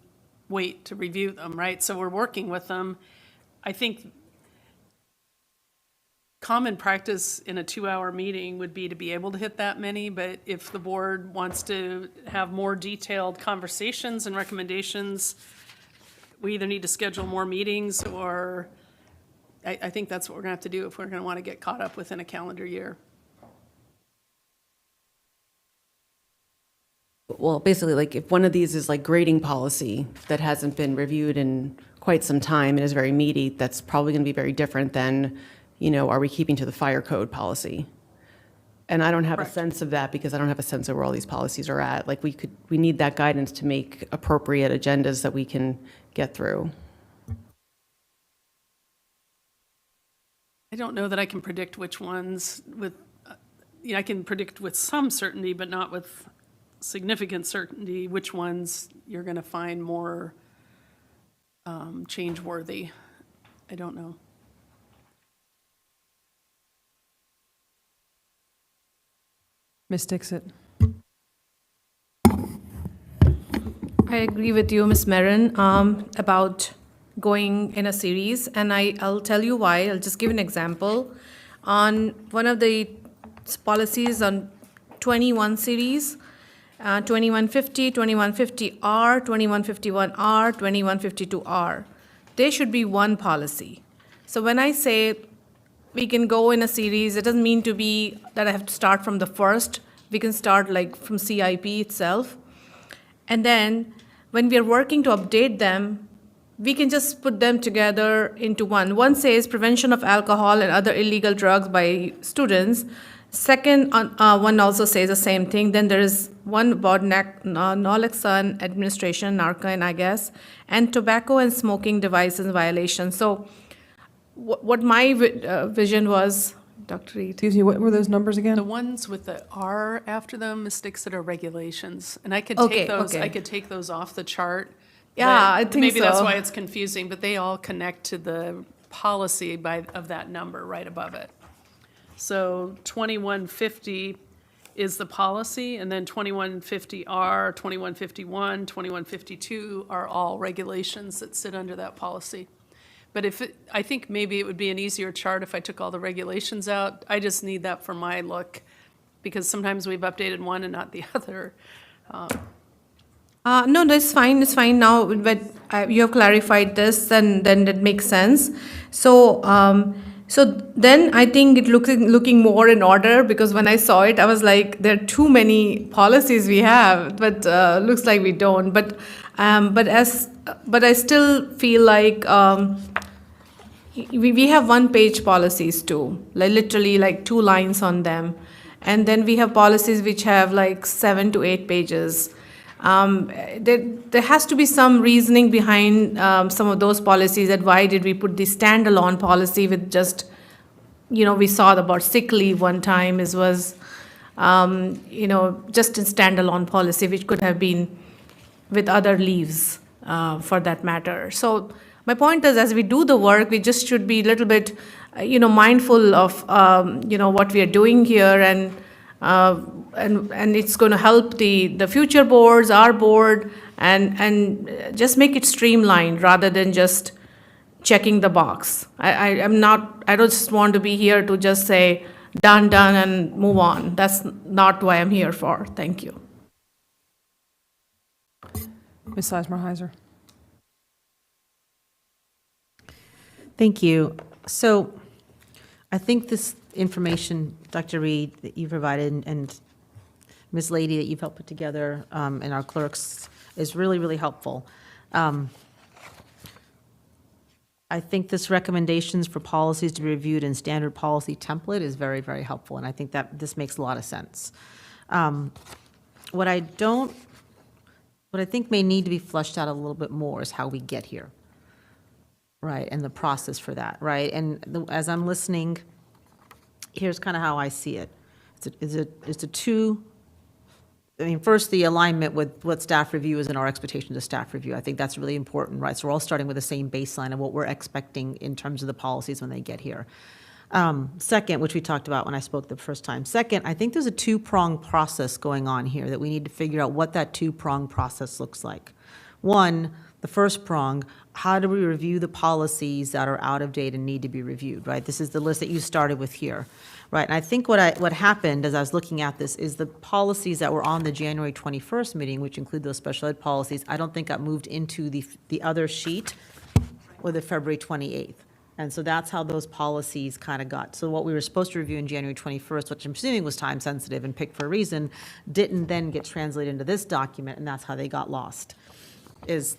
wait to review them, right? So we're working with them. I think common practice in a 2-hour meeting would be to be able to hit that many, but if the board wants to have more detailed conversations and recommendations, we either need to schedule more meetings or I think that's what we're going to have to do if we're going to want to get caught up within a calendar year. Well, basically, if one of these is grading policy that hasn't been reviewed in quite some time and is very meaty, that's probably going to be very different than, are we keeping to the fire code policy? And I don't have a Correct. sense of that because I don't have a sense of where all these policies are at. Like, we need that guidance to make appropriate agendas that we can get through. I don't know that I can predict which ones with, I can predict with some certainty, but not with significant certainty, which ones you're going to find more change-worthy. I don't know. Ms. Dixit? I agree with you, Ms. Marin, about going in a series, and I'll tell you why. I'll just give an example. On one of the policies on 21 series, 2150, 2150R, 2151R, 2152R, they should be one policy. So when I say we can go in a series, it doesn't mean to be that I have to start from the first. We can start like from CIP itself. And then when we are working to update them, we can just put them together into one. One says prevention of alcohol and other illegal drugs by students. Second one also says the same thing. Then there is one about naloxone administration, Narcan, I guess, and tobacco and smoking devices violation. So what my vision was, Dr. Reed. Excuse me, what were those numbers The again? ones with the R after them, mistakes that are regulations, and I could Okay, take those, okay. I could take those off the chart. Yeah, but I think maybe that's so. why it's confusing, but they all connect to the policy of that number right above it. So 2150 is the policy, and then 2150R, 2151, 2152 are all regulations that sit under that policy. But I think maybe it would be an easier chart if I took all the regulations out. I just need that for my look, because sometimes we've updated one and not the other. No, that's fine. It's fine now. But you have clarified this, and then it makes sense. So, so then I think it looking more in order, because when I saw it, I was like, there are too many policies we have, but looks like we don't. But I still feel like we have one-page policies too, like literally like 2 lines on them, and then we have policies which have like 7 to 8 pages. There has to be some reasoning behind some of those policies, that why did we put the standalone policy with just, we saw about sick leave one time, just a standalone policy, which could have been with other leaves for that matter. So my point is, as we do the work, we just should be a little bit, mindful of, what we are doing here, and it's going to help the future boards, our board, and just make it streamlined rather than just checking the box. I don't just want to be here to just say done and move on. That's not what I'm here for. Thank you. Ms. Sizemore-Heiser? Thank you. So I think this information, Dr. Reed, that you provided, and Ms. Lady, that you've helped put together, and our clerks, is really, really helpful. I think this recommendations for policies to be reviewed in standard policy template is very, very helpful, and I think that this makes a lot of sense. What I think may need to be fleshed out a little bit more is how we get here, right, and the process for that, right? And as I'm listening, here's kind of how I see it. It's a two, first, the alignment with what staff review is and our expectations of staff review. I think that's really important, right? So we're all starting with the same baseline of what we're expecting in terms of the policies when they get here. Second, which we talked about when I spoke the first time. Second, I think there's a two-pronged process going on here that we need to figure out what that two-pronged process looks like. One, the first prong, how do we review the policies that are out of date and need to be reviewed, right? This is the list that you started with here, right? And I think what happened as I was looking at this is the policies that were on the January 21st meeting, which include those special ed policies, I don't think got moved into the other sheet or the February 28th. And so that's how those policies kind of got. So what we were supposed to review in January 21st, which I'm assuming was time sensitive and picked for a reason, didn't then get translated into this document, and that's how they got lost, is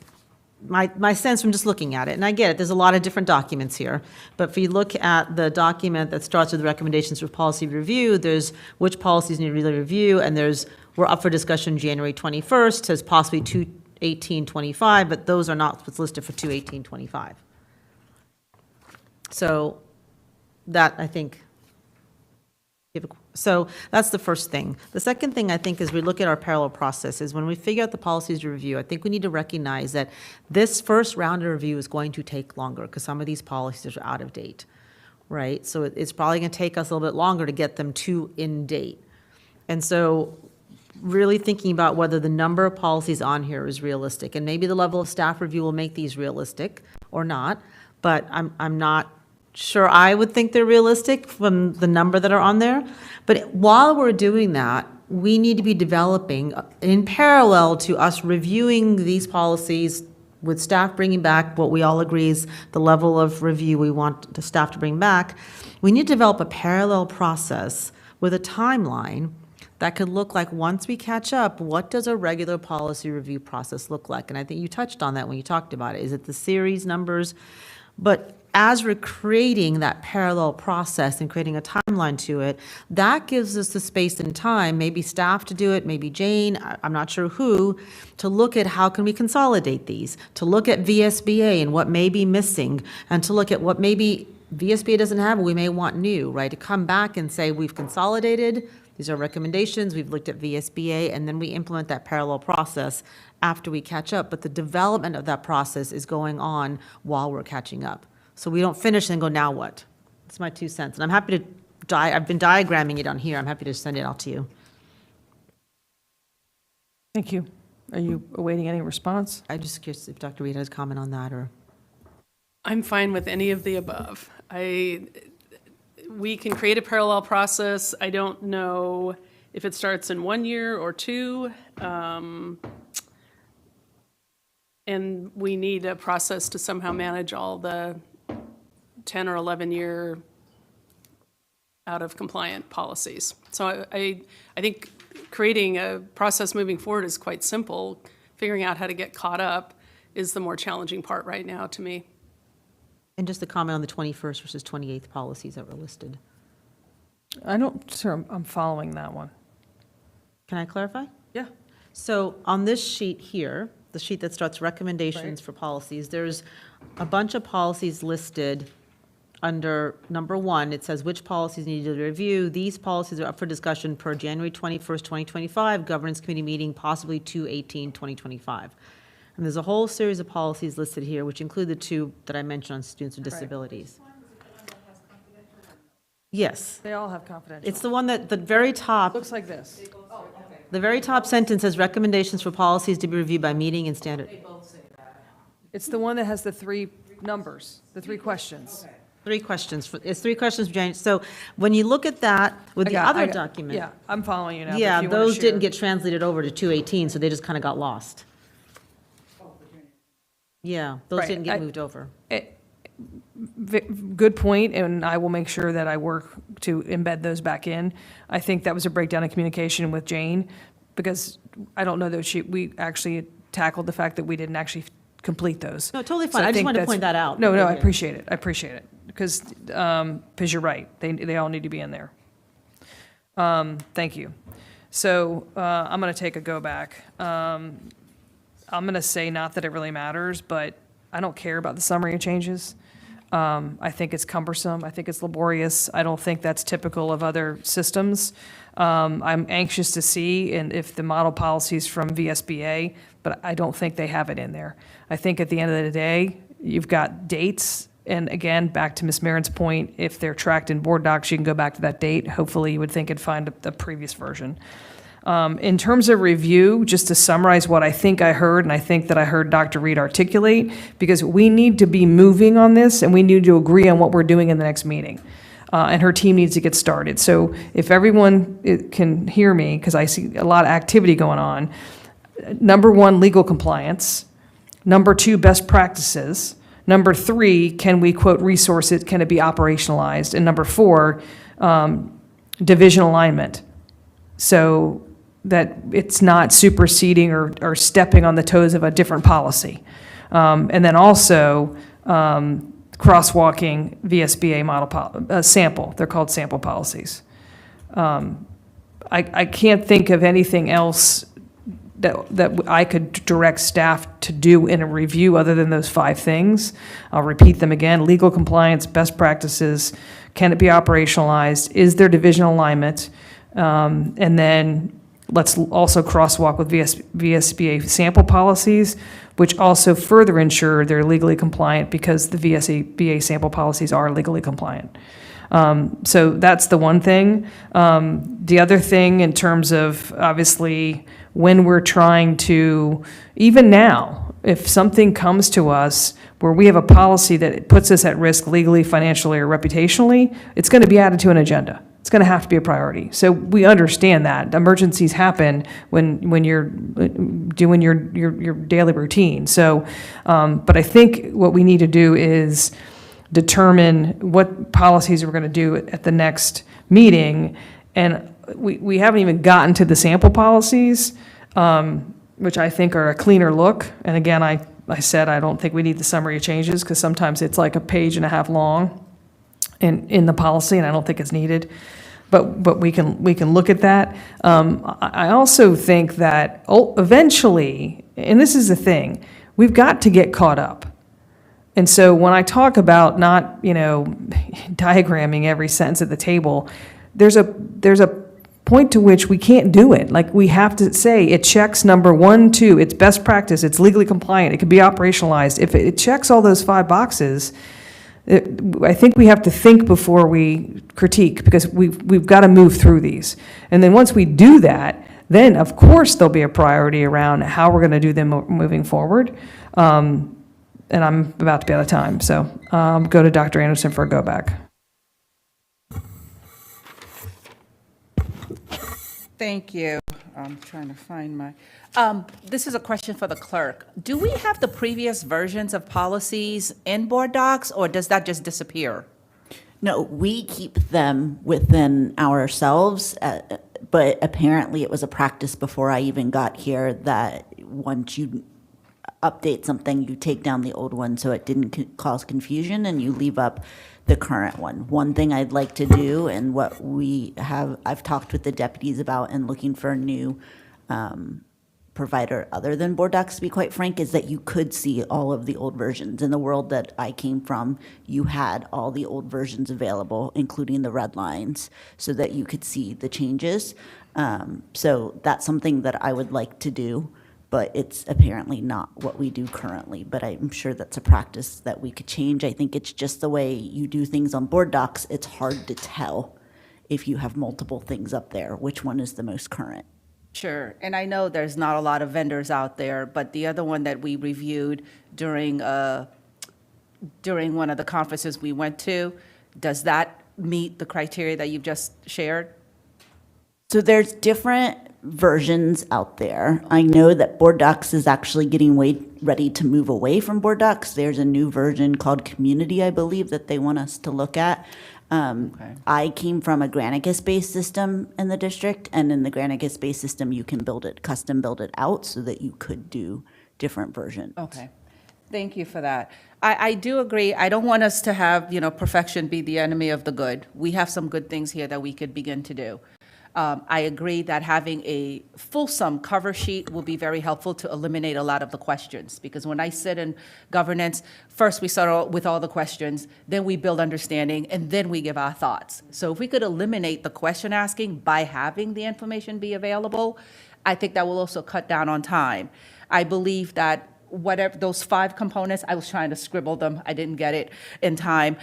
my sense from just looking at it, and I get it, there's a lot of different documents here, but if you look at the document that starts with recommendations for policy review, there's which policies need really review, and we're up for discussion January 21st, says possibly 2/18/25, but those are not what's listed for 2/18/25. So that, I think, so that's the first thing. The second thing, I think, is we look at our parallel processes. When we figure out the policies to review, I think we need to recognize that this first round of review is going to take longer because some of these policies are out of date, right? So it's probably going to take us a little bit longer to get them to in date. And so really thinking about whether the number of policies on here is realistic, and maybe the level of staff review will make these realistic or not, but I'm not sure. I would think they're realistic from the number that are on there. But while we're doing that, we need to be developing, in parallel to us reviewing these policies, with staff bringing back what we all agree is the level of review we want the staff to bring back, we need to develop a parallel process with a timeline that could look like, once we catch up, what does a regular policy review process look like? And I think you touched on that when you talked about it. Is it the series numbers? But as we're creating that parallel process and creating a timeline to it, that gives us the space and time, maybe staff to do it, maybe Jane, I'm not sure who, to look at how can we consolidate these, to look at VSBA and what may be missing, and to look at what maybe VSBA doesn't have, and we may want new, right? To come back and say, we've consolidated, these are recommendations, we've looked at VSBA, and then we implement that parallel process after we catch up. But the development of that process is going on while we're catching up. So we don't finish and go, now what? That's my 2 cents. And I'm happy to, I've been diagramming it on here. I'm happy to send it out to you. Thank you. Are you awaiting any response? I'm just curious if Dr. Reed has comment on that, or. I'm fine with any of the above. We can create a parallel process. I don't know if it starts in 1 year or 2. And we need a process to somehow manage all the 10 or 11 year out of compliant policies. So I think creating a process moving forward is quite simple. Figuring out how to get caught up is the more challenging part right now to me. And just a comment on the 21st versus 28th policies that were listed. I don't, sir, I'm following that one. Can I clarify? Yeah. So on this sheet here, the sheet that starts recommendations for policies, there's a bunch of policies listed under number 1. It says which policies need to review. These policies are up for discussion per January 21st, 2025, Governance Committee meeting, possibly 2/18/2025. And there's a whole series of policies listed here, which include the 2 that I mentioned on students with disabilities. Yes. They all have confidential. It's the one that, the very top, Looks like this. the very top sentence says recommendations for policies to be reviewed by meeting and standard. It's the one that has the 3 numbers, the 3 questions. 3 questions, it's 3 questions for January. So when you look at that with the other document. Yeah, I'm following you now. but Yeah, if you wanna those share- didn't get translated over to 2/18, so they just kind of got lost. Yeah, those Right, didn't get moved over. Good point, and I will make sure that I work to embed those back in. I think that was a breakdown of communication with Jane, because I don't know that we actually tackled the fact that we didn't actually complete those. No, totally So fine. I just think wanted to that's- point that out. No, I Yeah. appreciate it. I appreciate it, because you're right. They all need to be in there. Thank you. So I'm going to take a go back. I'm going to say, not that it really matters, but I don't care about the summary of changes. I think it's cumbersome. I think it's laborious. I don't think that's typical of other systems. I'm anxious to see if the model policies from VSBA, but I don't think they have it in there. I think at the end of the day, you've got dates. And again, back to Ms. Marin's point, if they're tracked in board docs, you can go back to that date. Hopefully, you would think and find the previous version. In terms of review, just to summarize what I think I heard, and I think that I heard Dr. Reed articulate, because we need to be moving on this, and we need to agree on what we're doing in the next meeting. And her team needs to get started. So if everyone can hear me, because I see a lot of activity going on, number 1, legal compliance. Number 2, best practices. Number 3, can we quote resource it, can it be operationalized? And number 4, division alignment. So that it's not superseding or stepping on the toes of a different policy. And then also crosswalking VSBA sample. They're called sample policies. I can't think of anything else that I could direct staff to do in a review other than those 5 things. I'll repeat them again: legal compliance, best practices, can it be operationalized, is there division alignment, and then let's also crosswalk with VSBA sample policies, which also further ensure they're legally compliant because the VSBA sample policies are legally compliant. So that's the one thing. The other thing in terms of, obviously, when we're trying to, even now, if something comes to us where we have a policy that puts us at risk legally, financially, or reputationally, it's going to be added to an agenda. It's going to have to be a priority. So we understand that. Emergencies happen when you're doing your daily routine. So, but I think what we need to do is determine what policies we're going to do at the next meeting. And we haven't even gotten to the sample policies, which I think are a cleaner look. And again, I said I don't think we need the summary of changes because sometimes it's like a page and a half long in the policy, and I don't think it's needed. But we can look at that. I also think that eventually, and this is the thing, we've got to get caught up. And so when I talk about not, diagramming every sentence at the table, there's a point to which we can't do it. Like, we have to say it checks number 1, 2, it's best practice, it's legally compliant, it can be operationalized. If it checks all those 5 boxes, I think we have to think before we critique, because we've got to move through these. And then once we do that, then of course there'll be a priority around how we're going to do them moving forward. And I'm about to be out of time, so go to Dr. Anderson for a go back. Thank you. I'm trying to find my, this is a question for the clerk. Do we have the previous versions of policies in board docs, or does that just disappear? No, we keep them within ourselves, but apparently it was a practice before I even got here that once you update something, you take down the old one so it didn't cause confusion, and you leave up the current one. One thing I'd like to do, and what I've talked with the deputies about and looking for a new provider other than board docs, to be quite frank, is that you could see all of the old versions. In the world that I came from, you had all the old versions available, including the red lines, so that you could see the changes. So that's something that I would like to do, but it's apparently not what we do currently. But I'm sure that's a practice that we could change. I think it's just the way you do things on board docs. It's hard to tell if you have multiple things up there, which one is the most current. Sure, and I know there's not a lot of vendors out there, but the other one that we reviewed during one of the conferences we went to, does that meet the criteria that you've just shared? So there's different versions out there. I know that board docs is actually getting ready to move away from board docs. There's a new version called Community, I believe, that they want us to look at. Okay. I came from a Granicus-based system in the district, and in the Granicus-based system, you can custom build it out so that you could do different versions. Okay, thank you for that. I do agree. I don't want us to have, perfection be the enemy of the good. We have some good things here that we could begin to do. I agree that having a fulsome cover sheet will be very helpful to eliminate a lot of the questions, because when I sit in governance, first we start with all the questions, then we build understanding, and then we give our thoughts. So if we could eliminate the question asking by having the information be available, I think that will also cut down on time. I believe that whatever those 5 components, I was trying to scribble them, I didn't get it in time.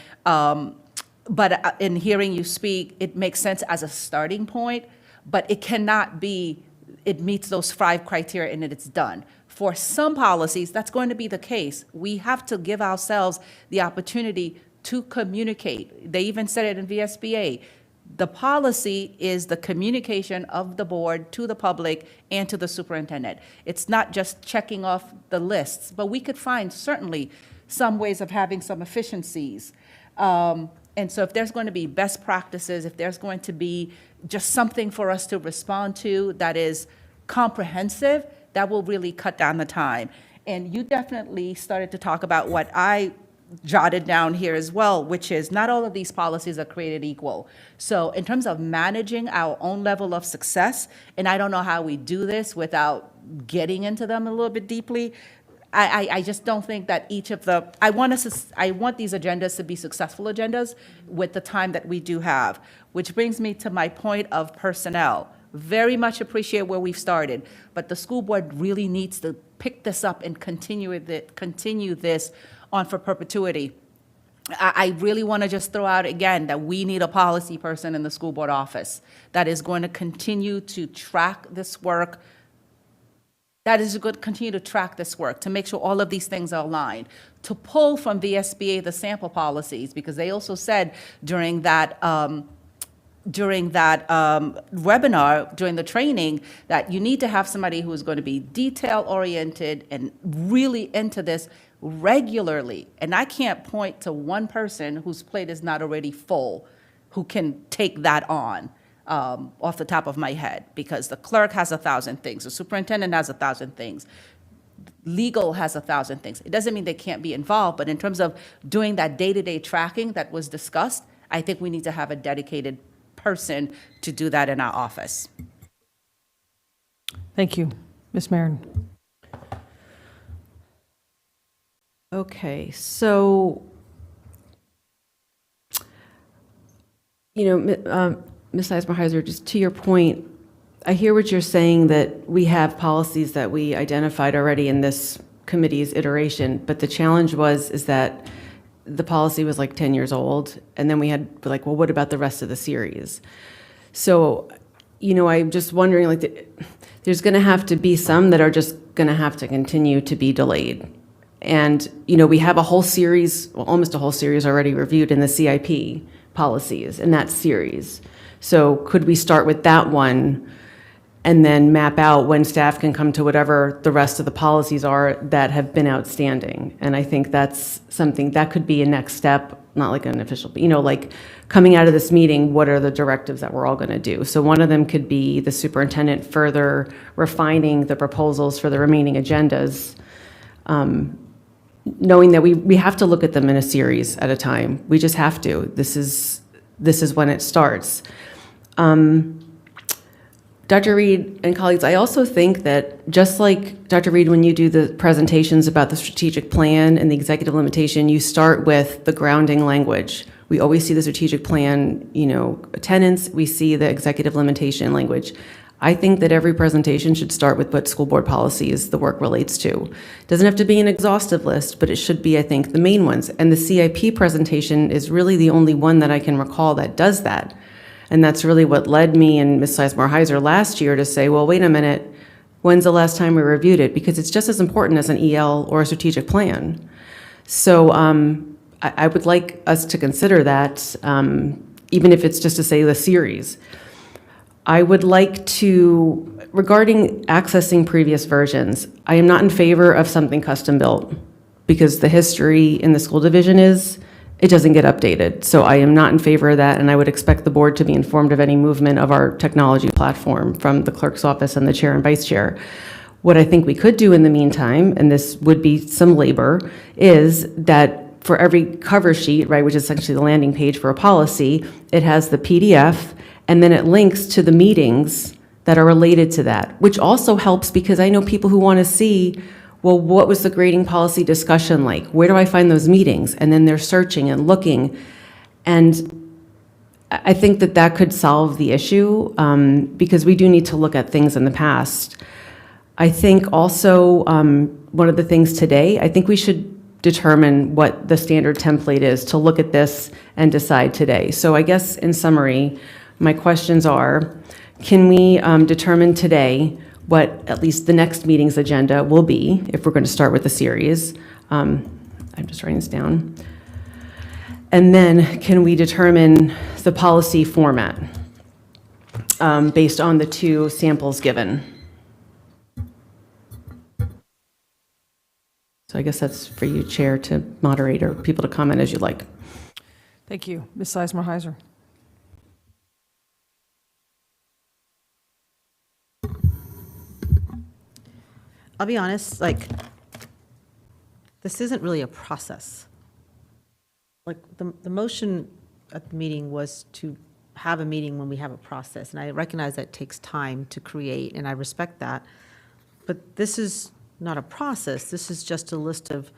But in hearing you speak, it makes sense as a starting point, but it cannot be, it meets those 5 criteria and it's done. For some policies, that's going to be the case. We have to give ourselves the opportunity to communicate. They even said it in VSBA. The policy is the communication of the board to the public and to the superintendent. It's not just checking off the lists, but we could find certainly some ways of having some efficiencies. And so if there's going to be best practices, if there's going to be just something for us to respond to that is comprehensive, that will really cut down the time. And you definitely started to talk about what I jotted down here as well, which is not all of these policies are created equal. So in terms of managing our own level of success, and I don't know how we do this without getting into them a little bit deeply, I just don't think that each of the, I want these agendas to be successful agendas with the time that we do have, which brings me to my point of personnel. Very much appreciate where we've started, but the school board really needs to pick this up and continue this on for perpetuity. I really want to just throw out again that we need a policy person in the school board office that is going to continue to track this work, to make sure all of these things are aligned, to pull from the SBA the sample policies, because they also said during that webinar, during the training, that you need to have somebody who is going to be detail-oriented and really into this regularly. And I can't point to one person whose plate is not already full who can take that on off the top of my head, because the clerk has 1,000 things, the superintendent has 1,000 things, legal has 1,000 things. It doesn't mean they can't be involved, but in terms of doing that day-to-day tracking that was discussed, I think we need to have a dedicated person to do that in our office. Thank you. Ms. Marin. Okay, so, Ms. Eismerheiser, just to your point, I hear what you're saying, that we have policies that we identified already in this committee's iteration, but the challenge is that the policy was like 10 years old, and then we had, like, well, what about the rest of the series? So, I'm just wondering, there's going to have to be some that are just going to have to continue to be delayed. And, we have a whole series, well, almost a whole series already reviewed in the CIP policies in that series. So could we start with that one and then map out when staff can come to whatever the rest of the policies are that have been outstanding? And I think that's something that could be a next step, not like an official, but, like coming out of this meeting, what are the directives that we're all going to do? So one of them could be the superintendent further refining the proposals for the remaining agendas, knowing that we have to look at them in a series at a time. We just have to. This is when it starts. Dr. Reed and colleagues, I also think that just like Dr. Reed, when you do the presentations about the strategic plan and the executive limitation, you start with the grounding language. We always see the strategic plan, attendance, we see the executive limitation language. I think that every presentation should start with what school board policies the work relates to. It doesn't have to be an exhaustive list, but it should be, I think, the main ones. And the CIP presentation is really the only one that I can recall that does that. And that's really what led me and Ms. Sizemore-Heiser last year to say, well, wait a minute, when's the last time we reviewed it? Because it's just as important as an EL or a strategic plan. So I would like us to consider that, even if it's just to say the series. I would like to, regarding accessing previous versions, I am not in favor of something custom built, because the history in the school division is, it doesn't get updated. So I am not in favor of that, and I would expect the board to be informed of any movement of our technology platform from the clerk's office and the chair and vice chair. What I think we could do in the meantime, and this would be some labor, is that for every cover sheet, right, which is essentially the landing page for a policy, it has the PDF, and then it links to the meetings that are related to that, which also helps because I know people who want to see, well, what was the grading policy discussion like? Where do I find those meetings? And then they're searching and looking. And I think that that could solve the issue, because we do need to look at things in the past. I think also one of the things today, I think we should determine what the standard template is to look at this and decide today. So I guess in summary, my questions are, can we determine today what at least the next meeting's agenda will be, if we're going to start with the series? I'm just writing this down. And then can we determine the policy format based on the two samples given? So I guess that's for you, Chair, to moderate, or people to comment as you like. Thank you. Ms. Sizemore-Heiser. I'll be honest, this isn't really a process. Like, the motion at the meeting was to have a meeting when we have a process, and I recognize that takes time to create, and I respect that. But this is not a process, this is just a list of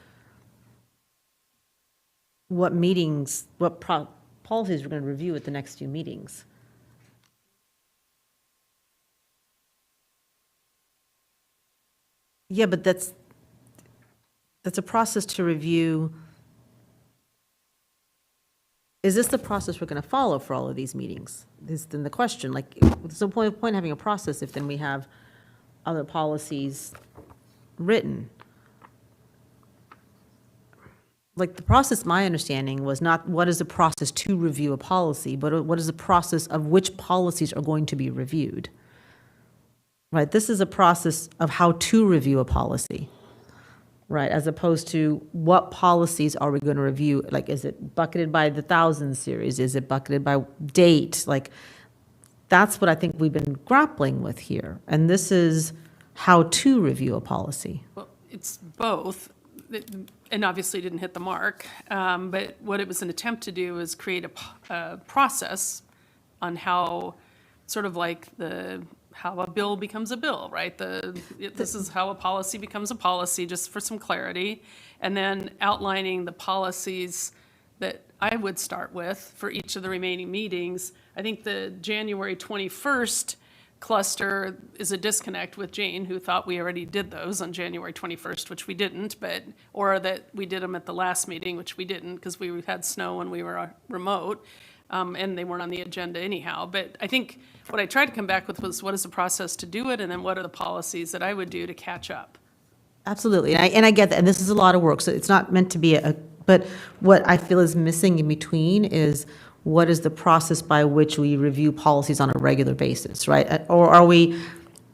what meetings, what policies we're going to review at the next few meetings. Yeah, but that's a process to review. Is this the process we're going to follow for all of these meetings? Is then the question, like, what's the point having a process if then we have other policies written? Like, the process, my understanding, was not what is the process to review a policy, but what is the process of which policies are going to be reviewed? Right, this is a process of how to review a policy, right, as opposed to what policies are we going to review? Like, is it bucketed by the 1,000 series? Is it bucketed by date? Like, that's what I think we've been grappling with here. And this is how to review a policy. Well, it's both, and obviously didn't hit the mark. But what it was an attempt to do is create a process on how, sort of like how a bill becomes a bill, right? This is how a policy becomes a policy, just for some clarity. And then outlining the policies that I would start with for each of the remaining meetings. I think the January 21st cluster is a disconnect with Jane, who thought we already did those on January 21st, which we didn't, or that we did them at the last meeting, which we didn't, because we had snow and we were remote. And they weren't on the agenda anyhow. But I think what I tried to come back with was what is the process to do it, and then what are the policies that I would do to catch up? Absolutely, and I get that, and this is a lot of work, so it's not meant to be but what I feel is missing in between is what is the process by which we review policies on a regular basis, right? Or are we,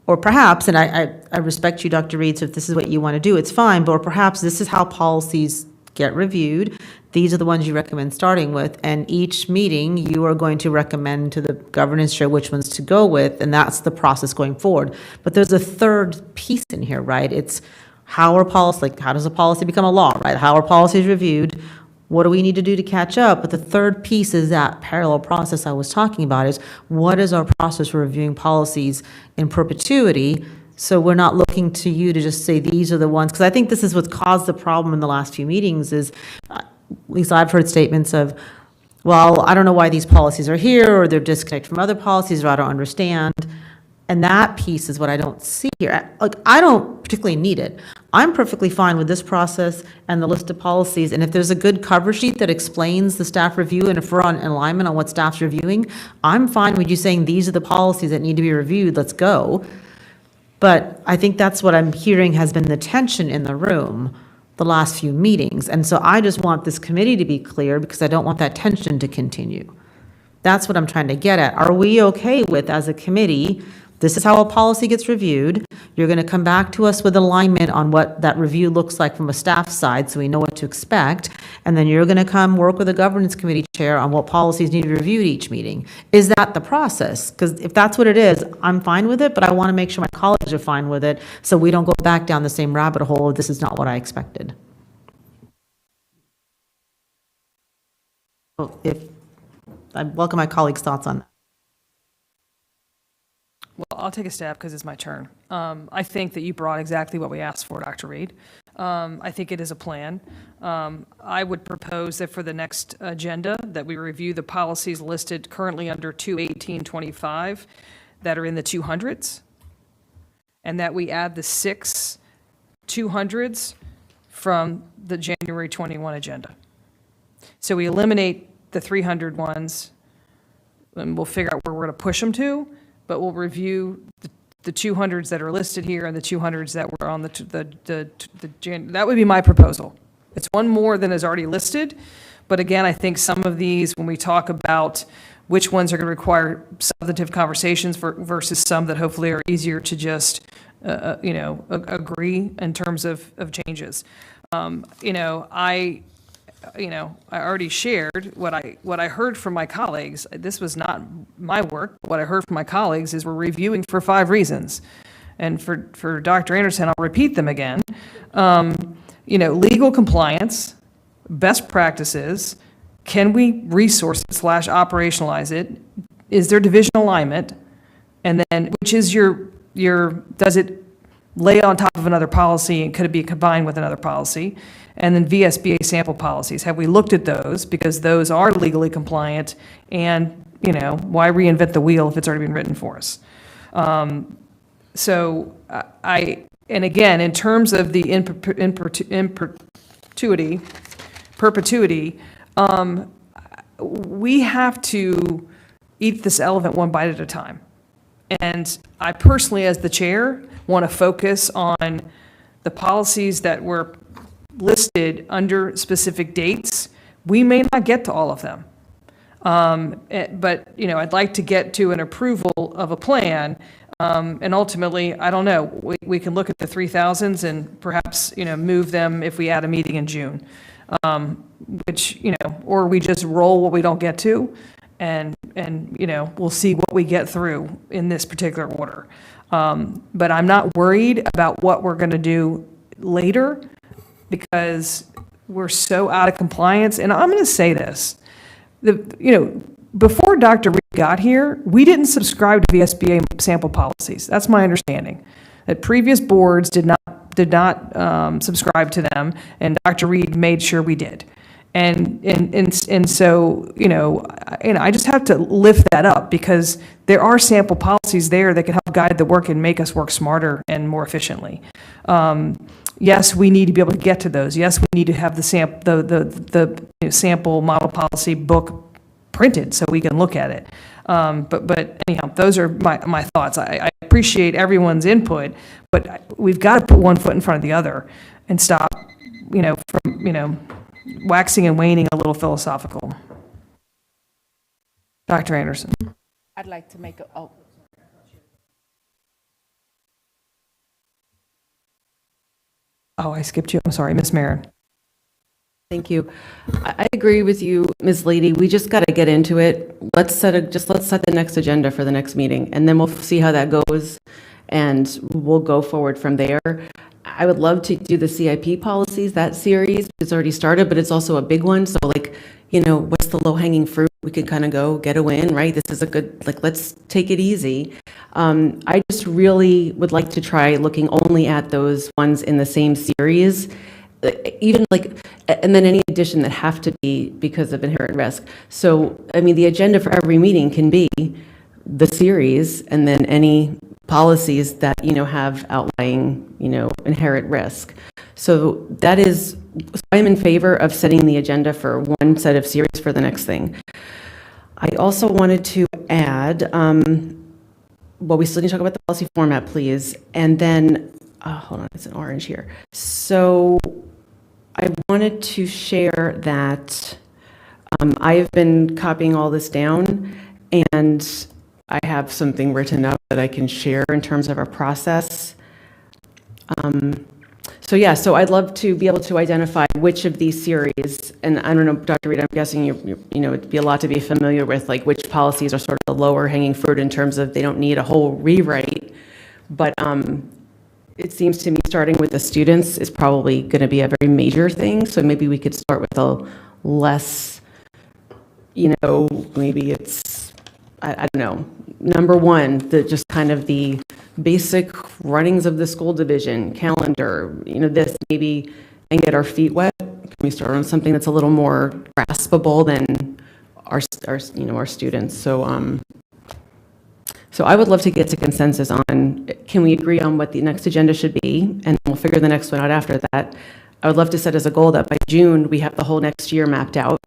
or perhaps, and I respect you, Dr. Reed, so if this is what you want to do, it's fine, but or perhaps this is how policies get reviewed. These are the ones you recommend starting with, and each meeting you are going to recommend to the governance chair which ones to go with, and that's the process going forward. But there's a third piece in here, right? It's how are policies, like how does a policy become a law, right? How are policies reviewed? What do we need to do to catch up? But the third piece is that parallel process I was talking about is what is our process for reviewing policies in perpetuity? So we're not looking to you to just say these are the ones, because I think this is what's caused the problem in the last few meetings is, at least I've heard statements of, well, I don't know why these policies are here, or they're disconnected from other policies, or I don't understand. And that piece is what I don't see here. Like, I don't particularly need it. I'm perfectly fine with this process and the list of policies, and if there's a good cover sheet that explains the staff review, and if we're on alignment on what staff's reviewing, I'm fine with you saying these are the policies that need to be reviewed, let's go. But I think that's what I'm hearing has been the tension in the room the last few meetings. And so I just want this committee to be clear because I don't want that tension to continue. That's what I'm trying to get at. Are we okay with, as a committee, this is how a policy gets reviewed. You're going to come back to us with alignment on what that review looks like from a staff side so we know what to expect. And then you're going to come work with the governance committee chair on what policies need to be reviewed each meeting. Is that the process? Because if that's what it is, I'm fine with it, but I want to make sure my colleagues are fine with it so we don't go back down the same rabbit hole of this is not what I expected. Well, I welcome my colleagues' thoughts on that. Well, I'll take a stab because it's my turn. I think that you brought exactly what we asked for, Dr. Reed. I think it is a plan. I would propose that for the next agenda, that we review the policies listed currently under 21825 that are in the 200s, and that we add the 6 200s from the January 21 agenda. So we eliminate the 300 ones, and we'll figure out where we're going to push them to, but we'll review the 200s that are listed here and the 200s that were on that would be my proposal. It's one more than is already listed, but again, I think some of these, when we talk about which ones are going to require substantive conversations versus some that hopefully are easier to just, agree in terms of changes. I already shared what I heard from my colleagues. This was not my work. What I heard from my colleagues is we're reviewing for 5 reasons. And for Dr. Anderson, I'll repeat them again. legal compliance, best practices, can we resource it / operationalize it? Is there division alignment? And then, which is does it lay on top of another policy, and could it be combined with another policy? And then VSBA sample policies, have we looked at those? Because those are legally compliant, and, why reinvent the wheel if it's already been written for us? So and again, in terms of the perpetuity, we have to eat this elephant one bite at a time. And I personally, as the chair, want to focus on the policies that were listed under specific dates. We may not get to all of them. But, I'd like to get to an approval of a plan. And ultimately, I don't know, we can look at the 3,000s and perhaps, move them if we add a meeting in June. Which, or we just roll what we don't get to, and we'll see what we get through in this particular order. But I'm not worried about what we're going to do later, because we're so out of compliance. And I'm going to say this, before Dr. Reed got here, we didn't subscribe to VSBA sample policies. That's my understanding. That previous boards did not subscribe to them, and Dr. Reed made sure we did. And so, I just have to lift that up, because there are sample policies there that can help guide the work and make us work smarter and more efficiently. Yes, we need to be able to get to those. Yes, we need to have the sample model policy book printed so we can look at it. But anyhow, those are my thoughts. I appreciate everyone's input, but we've got to put one foot in front of the other and stop, from, waxing and waning a little philosophical. Dr. Anderson. I'd like to make Oh, I skipped you. I'm sorry, Ms. Marin. Thank you. I agree with you, Ms. Lady. We just got to get into it. Let's set the next agenda for the next meeting, and then we'll see how that goes, and we'll go forward from there. I would love to do the CIP policies, that series. It's already started, but it's also a big one. So what's the low-hanging fruit? We could kind of go get a win, right? This is a good, let's take it easy. I just really would like to try looking only at those ones in the same series, even and then any addition that have to be because of inherent risk. So, the agenda for every meeting can be the series, and then any policies that, have outlying, inherent risk. So I'm in favor of setting the agenda for one set of series for the next thing. I also wanted to add, we still need to talk about the policy format, please. And then, hold on, it's an orange here. So I wanted to share that I've been copying all this down, and I have something written up that I can share in terms of our process. So I'd love to be able to identify which of these series, and I don't know, Dr. Reed, I'm guessing it'd be a lot to be familiar with, which policies are sort of the lower hanging fruit in terms of they don't need a whole rewrite, but it seems to me starting with the students is probably going to be a very major thing, so maybe we could start with a less, maybe it's, I don't know, number one, just kind of the basic runnings of the school division, calendar, this maybe, and get our feet wet. Can we start on something that's a little more graspable than our students? So I would love to get to consensus on, can we agree on what the next agenda should be, and we'll figure the next one out after that. I would love to set as a goal that by June, we have the whole next year mapped out.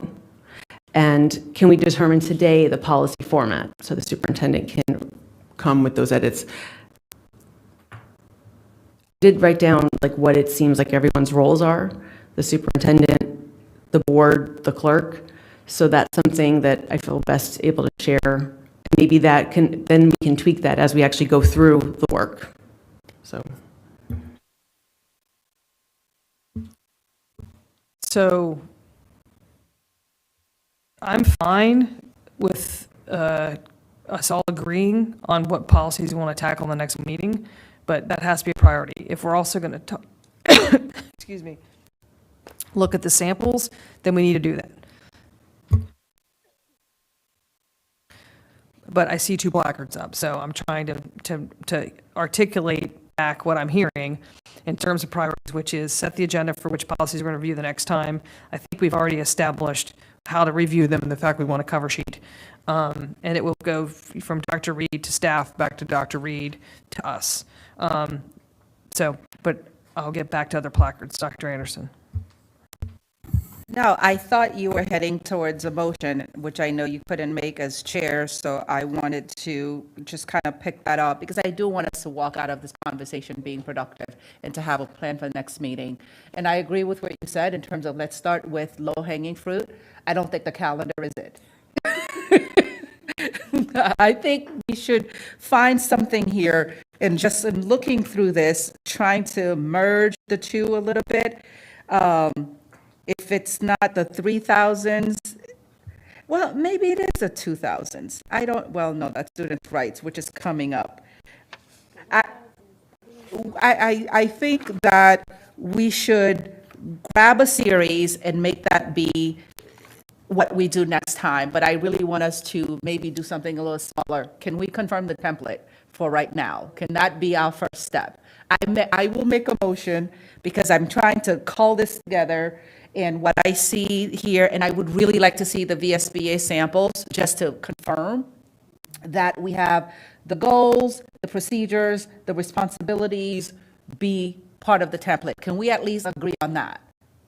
And can we determine today the policy format so the superintendent can come with those edits? I did write down what it seems like everyone's roles are, the superintendent, the board, the clerk. So that's something that I feel best able to share. Maybe then we can tweak that as we actually go through the work. So I'm fine with us all agreeing on what policies we want to tackle in the next meeting, but that has to be a priority. If we're also going to talk, excuse me, look at the samples, then we need to do that. But I see 2 placards up, so I'm trying to articulate back what I'm hearing in terms of priorities, which is set the agenda for which policies we're going to review the next time. I think we've already established how to review them and the fact we want a cover sheet. And it will go from Dr. Reed to staff, back to Dr. Reed to us. But I'll get back to other placards. Dr. Anderson. No, I thought you were heading towards a motion, which I know you couldn't make as chair, so I wanted to just kind of pick that up, because I do want us to walk out of this conversation being productive and to have a plan for the next meeting. And I agree with what you said in terms of let's start with low-hanging fruit. I don't think the calendar is it. I think we should find something here, and just in looking through this, trying to merge the two a little bit. If it's not the 3,000s, well, maybe it is the 2,000s. Well, no, that's student rights, which is coming up. I think that we should grab a series and make that be what we do next time, but I really want us to maybe do something a little smaller. Can we confirm the template for right now? Can that be our first step? I will make a motion, because I'm trying to call this together, and what I see here, and I would really like to see the VSBA samples, just to confirm that we have the goals, the procedures, the responsibilities be part of the template. Can we at least agree on that?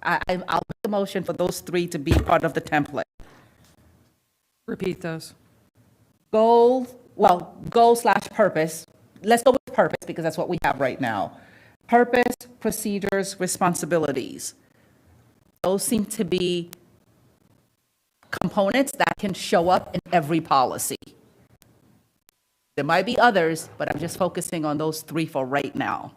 I'll make a motion for those 3 to be part of the template. Repeat those. Goal/purpose. Let's go with purpose, because that's what we have right now. Purpose, procedures, responsibilities. Those seem to be components that can show up in every policy. There might be others, but I'm just focusing on those 3 for right now.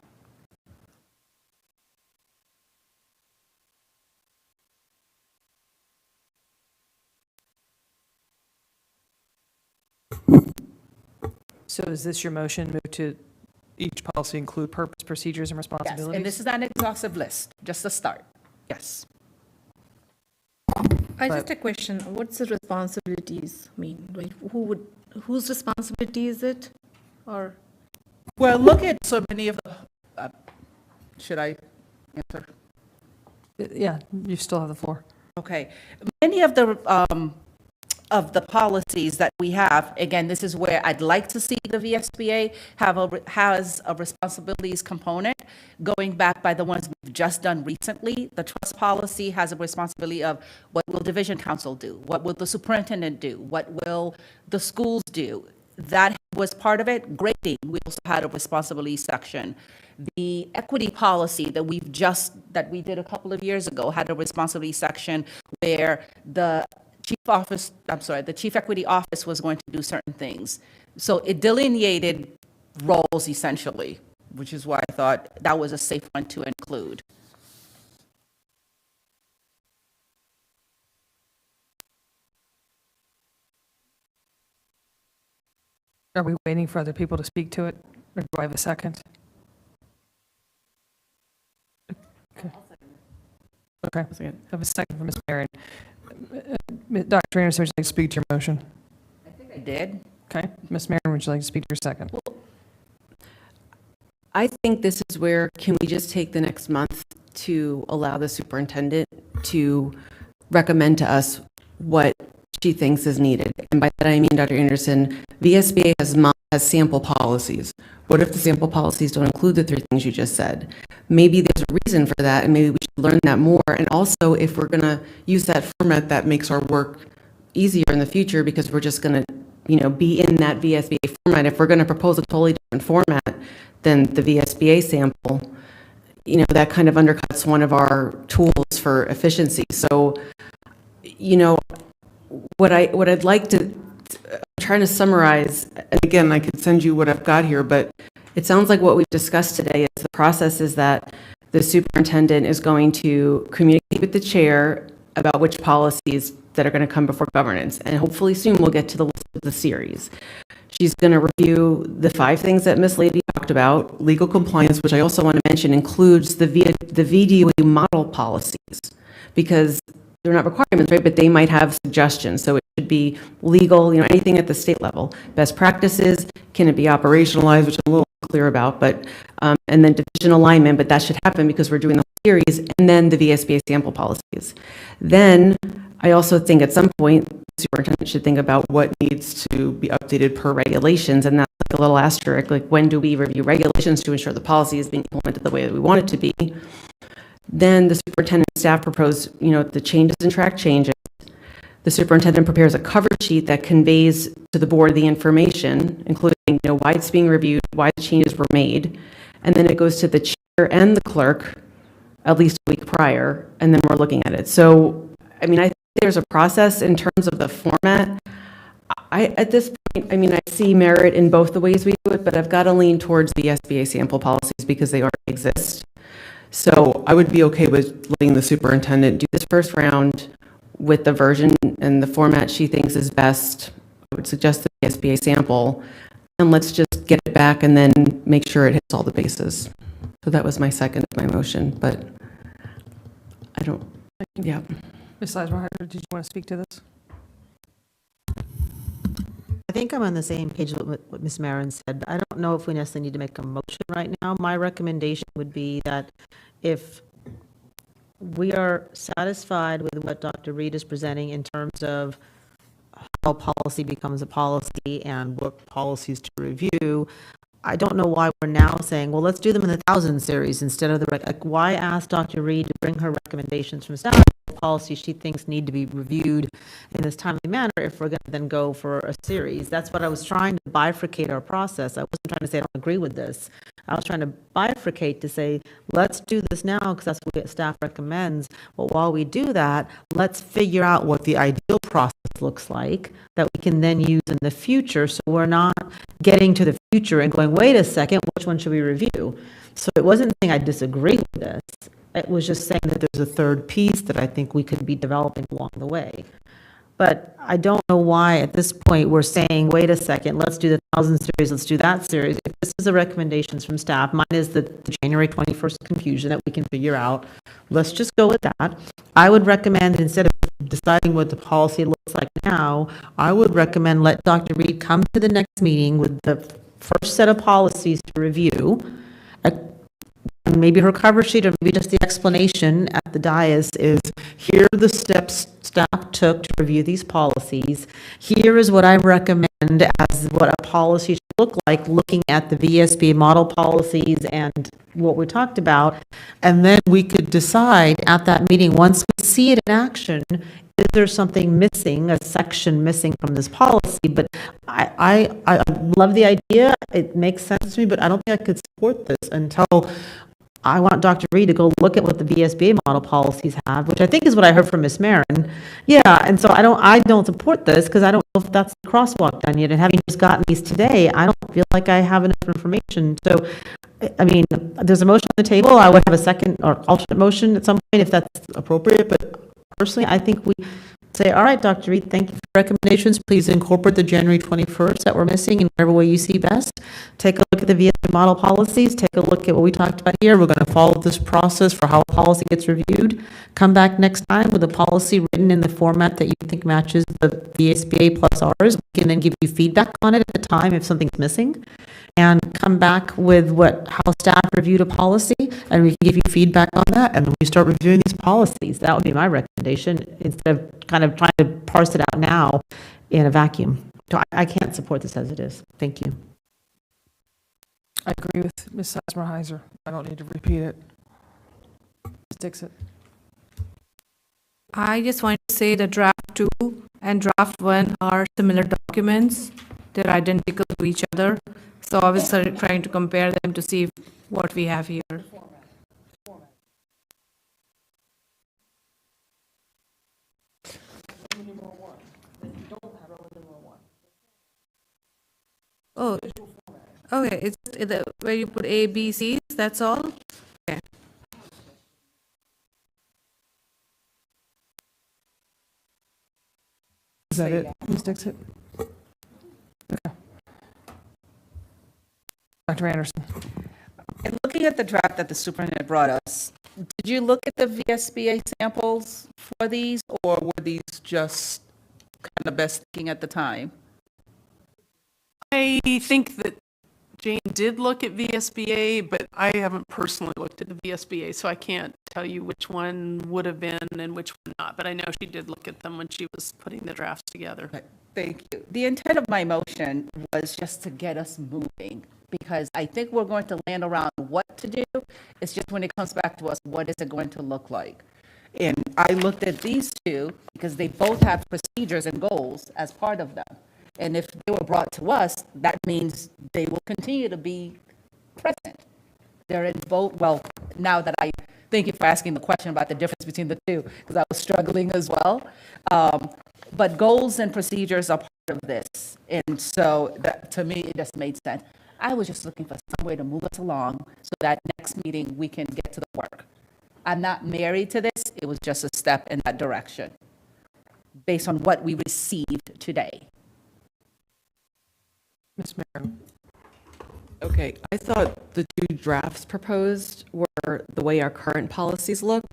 So is this your motion, move to each policy include purpose, procedures, and Yes, responsibilities? and this is not an exhaustive list, just a start. Yes. I just a question, what's the responsibilities mean? Like, whose responsibility is it? Or, Well, look at so many of the, should I answer? Yeah, you still have the floor. Okay. Many of the policies that we have, again, this is where I'd like to see the VSBA has a responsibilities component, going back by the ones we've just done recently. The trust policy has a responsibility of what will division council do? What will the superintendent do? What will the schools do? That was part of it. Grading, we also had a responsibility section. The equity policy that we did a couple of years ago had a responsibility section where the chief equity office was going to do certain things. So it delineated roles essentially, which is why I thought that was a safe one to include. Are we waiting for other people to speak to it, or do I have a second? Okay. I have a second from Ms. Marion. Dr. Anderson, would you like to speak to your motion? I think I did. Okay. Ms. Marion, would you like to speak to your second? I think this is where, can we just take the next month to allow the superintendent to recommend to us what she thinks is needed? And by that I mean, Dr. Anderson, VSBA has sample policies. What if the sample policies don't include the 3 things you just said? Maybe there's a reason for that, and maybe we should learn that more. And also, if we're going to use that format, that makes our work easier in the future, because we're just going to, be in that VSBA format. If we're going to propose a totally different format than the VSBA sample, that kind of undercuts one of our tools for efficiency. So, what I'd like to, I'm trying to summarize, and again, I could send you what I've got here, but it sounds like what we've discussed today is the process is that the superintendent is going to communicate with the chair about which policies that are going to come before governance, and hopefully soon we'll get to the list of the series. She's going to review the 5 things that Ms. Lady talked about. Legal compliance, which I also want to mention, includes the VDOE model policies. because they're not requirements, right? But they might have suggestions. So it should be legal, anything at the state level. Best practices, can it be operationalized, which I'm a little clear about, but, and then division alignment, but that should happen because we're doing the whole series, and then the VSBA sample policies. Then I also think at some point, the superintendent should think about what needs to be updated per regulations, and that's like a little asterisk, like when do we review regulations to ensure the policy is being implemented the way that we want it to be? Then the superintendent staff propose, the changes and track changes. The superintendent prepares a cover sheet that conveys to the board the information, including, why it's being reviewed, why the changes were made. And then it goes to the chair and the clerk at least a week prior, and then we're looking at it. So, I think there's a process in terms of the format. At this point, I see merit in both the ways we do it, but I've got to lean towards the SBA sample policies because they already exist. So I would be okay with letting the superintendent do this first round with the version and the format she thinks is best. I would suggest the SBA sample, and let's just get it back and then make sure it hits all the bases. So that was my second of my motion, but I don't, yeah. Ms. Sizemore, did you want to speak to this? I think I'm on the same page with what Ms. Marin said. I don't know if we necessarily need to make a motion right now. My recommendation would be that if we are satisfied with what Dr. Reed is presenting in terms of how policy becomes a policy and what policies to review, I don't know why we're now saying, well, let's do them in the 1,000 series instead of why ask Dr. Reed to bring her recommendations from staff policies she thinks need to be reviewed in this timely manner if we're going to then go for a series. That's what I was trying to bifurcate our process. I wasn't trying to say I don't agree with this. I was trying to bifurcate to say, let's do this now because that's what staff recommends. But while we do that, let's figure out what the ideal process looks like that we can then use in the future so we're not getting to the future and going, wait a second, which one should we review? So it wasn't saying I disagree with this. It was just saying that there's a third piece that I think we could be developing along the way. But I don't know why at this point we're saying, wait a second, let's do the 1,000 series, let's do that series. If this is the recommendations from staff, mine is the January 21st confusion that we can figure out. Let's just go with that. I would recommend, instead of deciding what the policy looks like now, I would recommend let Dr. Reed come to the next meeting with the first set of policies to review. Maybe her cover sheet or maybe just the explanation at the dais is, here are the steps staff took to review these policies. Here is what I recommend as what a policy should look like, looking at the VSB model policies and what we talked about. And then we could decide at that meeting, once we see it in action, is there something missing, a section missing from this policy? But I love the idea. It makes sense to me, but I don't think I could support this until I want Dr. Reed to go look at what the VSBA model policies have, which I think is what I heard from Ms. Marin. Yeah, and so I don't support this because I don't know if that's the crosswalk done yet. And having just gotten these today, I don't feel like I have enough information. So, there's a motion on the table. I would have a second or alternate motion at some point if that's appropriate. But personally, I think we say, all right, Dr. Reed, thank you for recommendations. Please incorporate the January 21st that we're missing in whatever way you see best. Take a look at the VSB model policies. Take a look at what we talked about here. We're going to follow this process for how a policy gets reviewed. Come back next time with a policy written in the format that you think matches the VSBA plus ours. We can then give you feedback on it at the time if something's missing. And come back with how staff reviewed a policy, and we can give you feedback on that, and we start reviewing these policies. That would be my recommendation, instead of kind of trying to parse it out now in a vacuum. So I can't support this as it is. Thank you. I agree with Ms. Sizemore-Heiser. I don't need to repeat it. Ms. Dixit. I just want to say the draft 2 and draft 1 are similar documents. They're identical to each other. So I was trying to compare them to see what we have here. Oh, okay, it's where you put A, B, C's, that's all? Okay. Is that it, Ms. Dixit? Okay. Dr. Anderson. And looking at the draft that the superintendent brought us, Did you look at the VSBA samples for these, or were these just kind of best thinking at the time? I think that Jane did look at VSBA, but I haven't personally looked at the VSBA, so I can't tell you which one would have been and which one not. But I know she did look at them when she was putting the drafts together. Thank you. The intent of my motion was just to get us moving, because I think we're going to land around what to do. It's just when it comes back to us, what is it going to look like? And I looked at these two because they both have procedures and goals as part of them. And if they were brought to us, that means they will continue to be present. They're in both, well, now that thank you for asking the question about the difference between the two, because I was struggling as well. But goals and procedures are part of this. And so that, to me, it just made sense. I was just looking for some way to move us along so that next meeting we can get to the work. I'm not married to this. It was just a step in that direction based on what we received today. Ms. Mayor. Okay, I thought the two drafts proposed were the way our current policies look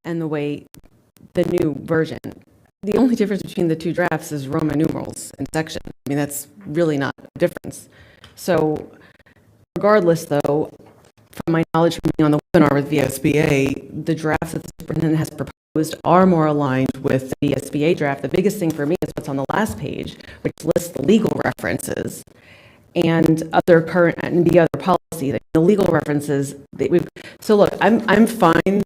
and the way the new version. The only difference between the two drafts is Roman numerals and section. I mean, that's really not a difference. So regardless, though, from my knowledge from being on the webinar with VSBA, the drafts that the superintendent has proposed are more aligned with the VSBA draft. The biggest thing for me is what's on the last page, which lists the legal references and other current and the other policy. The legal references, so look, I'm fine.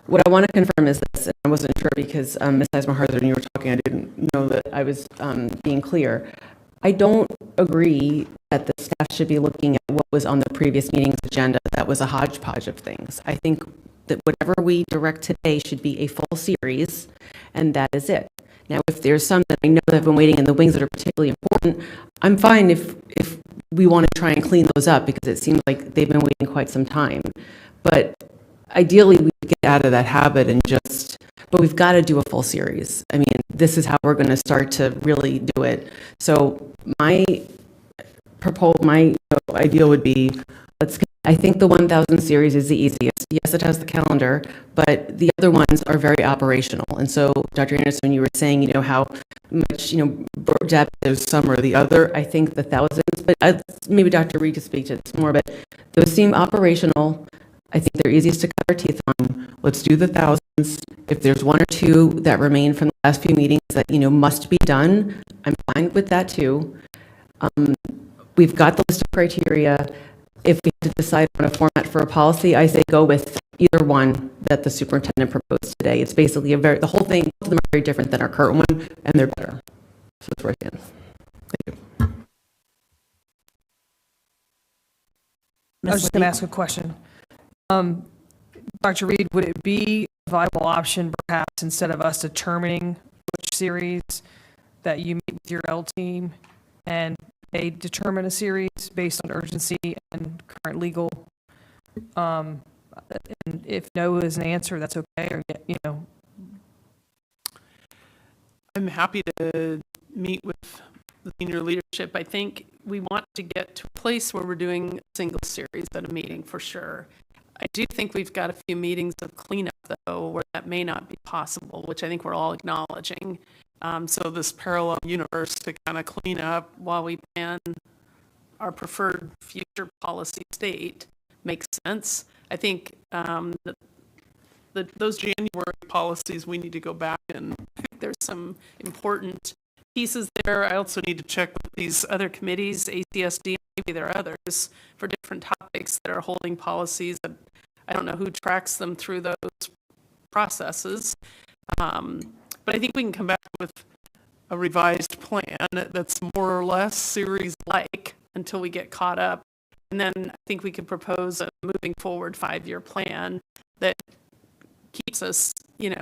What I want to confirm is this, and I wasn't sure because Ms. Eismer-Harther, when you were talking, I didn't know that I was being clear. I don't agree that the staff should be looking at what was on the previous meeting's agenda. That was a hodgepodge of things. I think that whatever we direct today should be a full series, and that is it. Now, if there's some that I know that have been waiting in the wings that are particularly important, I'm fine if we want to try and clean those up because it seems like they've been waiting quite some time. But ideally, we get out of that habit and but we've got to do a full series. I mean, this is how we're going to start to really do it. So my ideal would be, I think the 1000 series is the easiest. Yes, it has the calendar, but the other ones are very operational. And so, Dr. Anderson, you were saying, how much, depth there's some or the other. I think the thousands, but maybe Dr. Reed could speak to this more, but those seem operational. I think they're easiest to cut our teeth on. Let's do the thousands. If there's one or two that remain from the last few meetings that, must be done, I'm fine with that too. We've got the list of criteria. If we have to decide on a format for a policy, I say go with either one that the superintendent proposed today. It's basically the whole thing, both of them are very different than our current one, and they're better. So that's where I stand. Thank you. I was just going to ask a question. Dr. Reed, would it be a viable option perhaps instead of us determining which series that you meet with your L team and they determine a series based on urgency and current legal? And if no is an answer, that's okay, or, I'm happy to meet with the senior leadership. I think we want to get to a place where we're doing a single series at a meeting for sure. I do think we've got a few meetings of cleanup, though, where that may not be possible, which I think we're all acknowledging. So this parallel universe to kind of clean up while we plan our preferred future policy state makes sense. I think those January policies, we need to go back and there's some important pieces there. I also need to check with these other committees, ACSD, maybe there are others for different topics that are holding policies. I don't know who tracks them through those processes. But I think we can come back with a revised plan that's more or less series-like until we get caught up. And then I think we could propose a moving forward 5-year plan that keeps us, in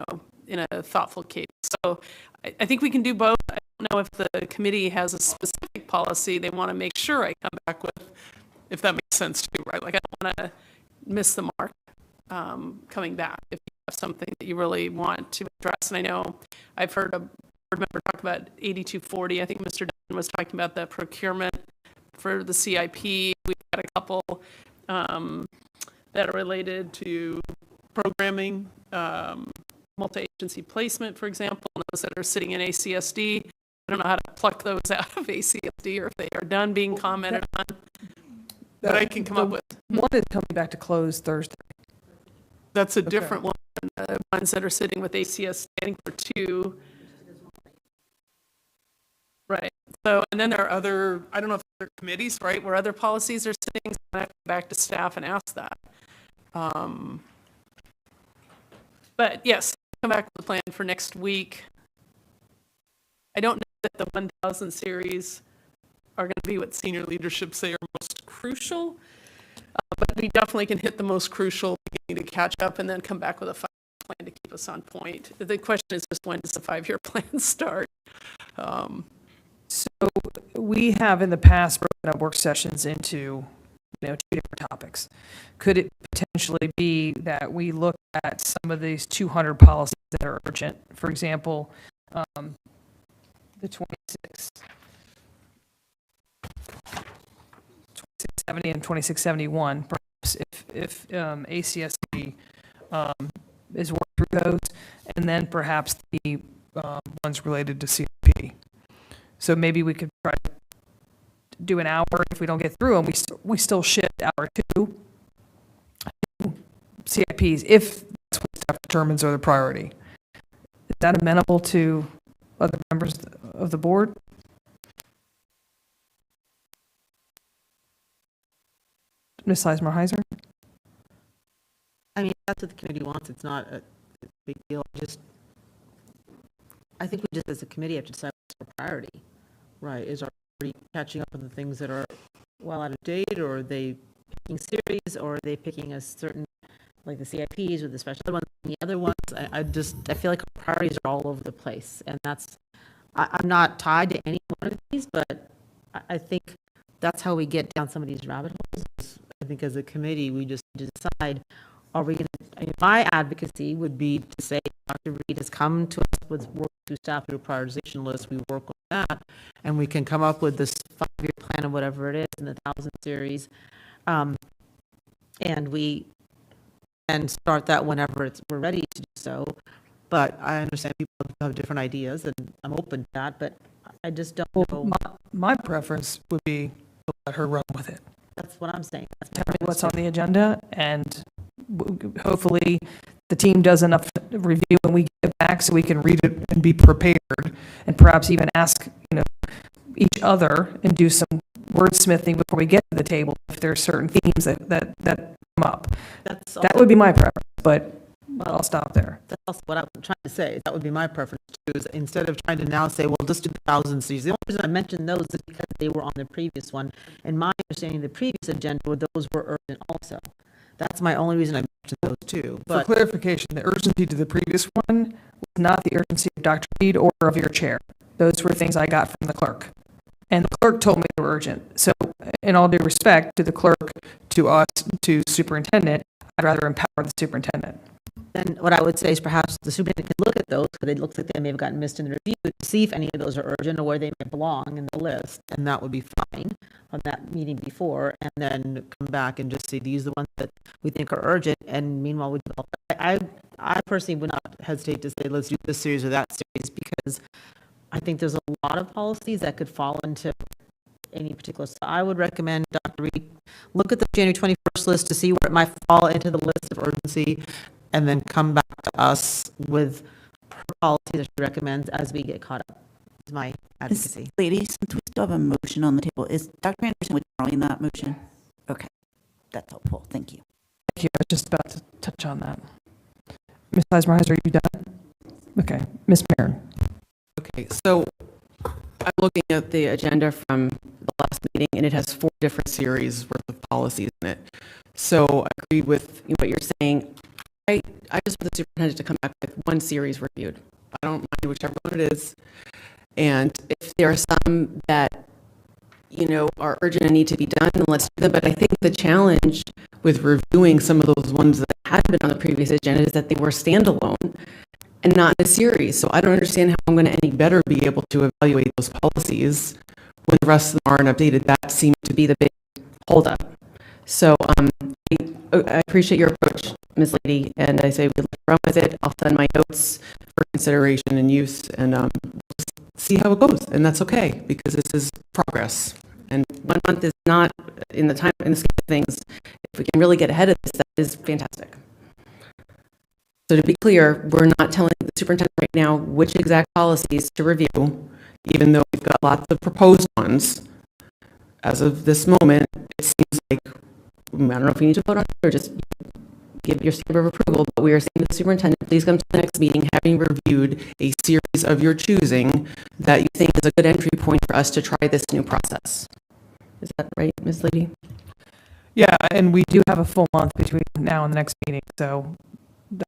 a thoughtful cadence. So I think we can do both. I don't know if the committee has a specific policy they want to make sure I come back with, if that makes sense too, right? Like I don't want to miss the mark coming back if you have something that you really want to address. And I know I've heard a board member talk about 8240. I think Mr. Dunn was talking about the procurement for the CIP. We've got a couple that are related to programming, multi-agency placement, for example, and those that are sitting in ACSD. I don't know how to pluck those out of ACSD or if they are done being commented on, but I can come up with. One is coming back to close Thursday. That's a different one. The ones that are sitting with ACSD, I think for 2. Right. So, and then there are other, I don't know if there are committees, right, where other policies are sitting. So I have to go back to staff and ask that. But yes, come back with a plan for next week. I don't know that the 1000 series are going to be what senior leadership say are most crucial, but we definitely can hit the most crucial, beginning to catch up, and then come back with a 5-year plan to keep us on point. The question is just, when does the 5-year plan start? So we have in the past broken up work sessions into, 2 different topics. Could it potentially be that we look at some of these 200 policies that are urgent? For example, the 2670 and 2671, perhaps if ACSD is worked through those, and then perhaps the ones related to CIP. So maybe we could try to do an hour. If we don't get through them, we still shift hour 2 CIPs if that's what staff determines are the priority. Is that amenable to other members of the board? Ms. Sizemore-Heiser? I mean, that's what the committee wants. It's not a big deal. I think we just, as a committee, have to decide what's our priority, right? Are we catching up on the things that are well out of date, or are they picking series, or are they picking a certain, like the CIPs or the special ones and the other ones? I feel like our priorities are all over the place, and I'm not tied to any one of these, but I think that's how we get down some of these rabbit holes. I think as a committee, we just need to decide, are we going to, my advocacy would be to say, Dr. Reed has come to us with work through staff through a prioritization list, we work on that, and we can come up with this 5-year plan of whatever it is in the 1000 series, and we can start that whenever we're ready to do so. But I understand people have different ideas, and I'm open to that, but I just don't know. My preference would be to let her run with it. That's what I'm saying. Tell me what's on the agenda, and hopefully the team does enough review and we get it back so we can read it and be prepared, and perhaps even ask, each other and do some wordsmithing before we get to the table if there are certain themes that come up. That would be my preference, but I'll stop there. That's also what I'm trying to say. That would be my preference too, is instead of trying to now say, well, let's do the 1000 series. The only reason I mentioned those is because they were on the previous one. And my understanding of the previous agenda, those were urgent also. That's my only reason I mentioned those two. For clarification, the urgency to the previous one was not the urgency of Dr. Reed or of your chair. Those were things I got from the clerk. And the clerk told me they were urgent. So in all due respect to the clerk, to us, to superintendent, I'd rather empower the superintendent. Then what I would say is perhaps the superintendent can look at those, because it looks like they may have gotten missed in the review, to see if any of those are urgent or where they may belong in the list, and that would be fine on that meeting before, and then come back and just say, these are the ones that we think are urgent, and meanwhile, we develop. I personally would not hesitate to say, let's do this series or that series, because I think there's a lot of policies that could fall into any particular. So I would recommend Dr. Reed look at the January 21st list to see where it might fall into the list of urgency, and then come back to us with her policy that she recommends as we get caught up. Is my advocacy. Ladies, since we still have a motion on the table, is Dr. Anderson withdrawing that motion? Okay, that's helpful. Thank you. Thank you. I was just about to touch on that. Ms. Sizemore-Heiser, are you done? Okay. Ms. Marin. Okay, so I'm looking at the agenda from the last meeting, and it has 4 different series worth of policies in it. So I agree with what you're saying. I just want the superintendent to come back with one series reviewed. I don't mind whichever one it is. And if there are some that, are urgent and need to be done, then let's do them. But I think the challenge with reviewing some of those ones that had been on the previous agenda is that they were standalone and not in a series. So I don't understand how I'm going to any better be able to evaluate those policies when the rest of them aren't updated. That seemed to be the big holdup. So I appreciate your approach, Ms. Lady, and I say we'd run with it. I'll send my notes for consideration and use, and see how it goes, and that's okay, because this is progress. And 1 month is not, in the scheme of things, if we can really get ahead of this, that is fantastic. So to be clear, we're not telling the superintendent right now which exact policies to review, even though we've got lots of proposed ones. As of this moment, it seems like, I don't know if you need to vote on it or just give your stamp of approval, but we are saying to the superintendent, please come to the next meeting having reviewed a series of your choosing that you think is a good entry point for us to try this new process. Is that right, Ms. Lady? Yeah, and we do have a full month between now and the next meeting, so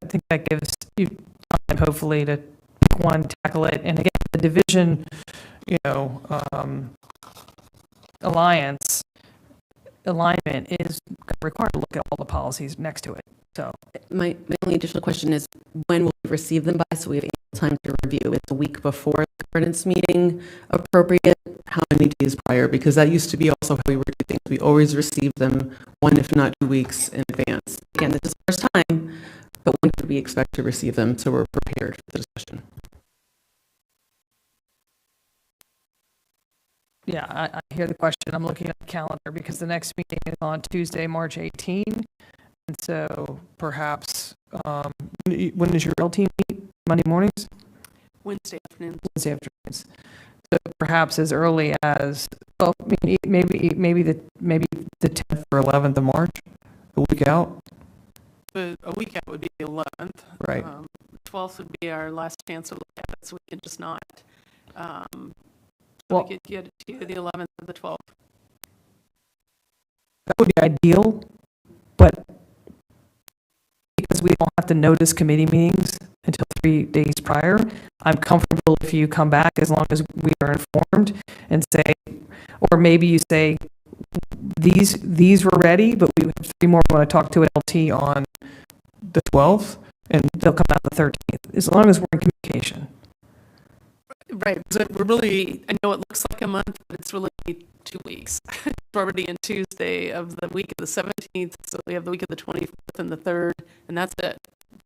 I think that gives you time, hopefully, to pick one, tackle it. And again, the division, alignment is required to look at all the policies next to it. So My only additional question is, when will we receive them by, so we have ample time to review? Is a week before the governance meeting appropriate? How many days prior? Because that used to be also how we were doing things. We always received them 1, if not 2 weeks in advance. Again, this is the first time, but when could we expect to receive them so we're prepared for the discussion? yeah, I hear the question. I'm looking at the calendar because the next meeting is on Tuesday, March 18. And so perhaps, when does your real team meet? Monday mornings? Wednesday afternoon. Wednesday afternoons. So perhaps as early as, well, maybe the 10th or 11th of March, a week out. But a week out would be the 11th. Right. 12th would be our last chance to look at it, so we can just not. Well- We could get it to you the 11th or the 12th. That would be ideal, but because we don't have to notice committee meetings until 3 days prior, I'm comfortable if you come back as long as we are informed and say, or maybe you say, these were ready, but we have 3 more we want to talk to at LT on the 12th, and they'll come out the 13th, as long as we're in communication. Right, so we're really, I know it looks like a month, but it's really 2 weeks. We're already in Tuesday of the week of the 17th, so we have the week of the 24th and the 3rd, and that's it.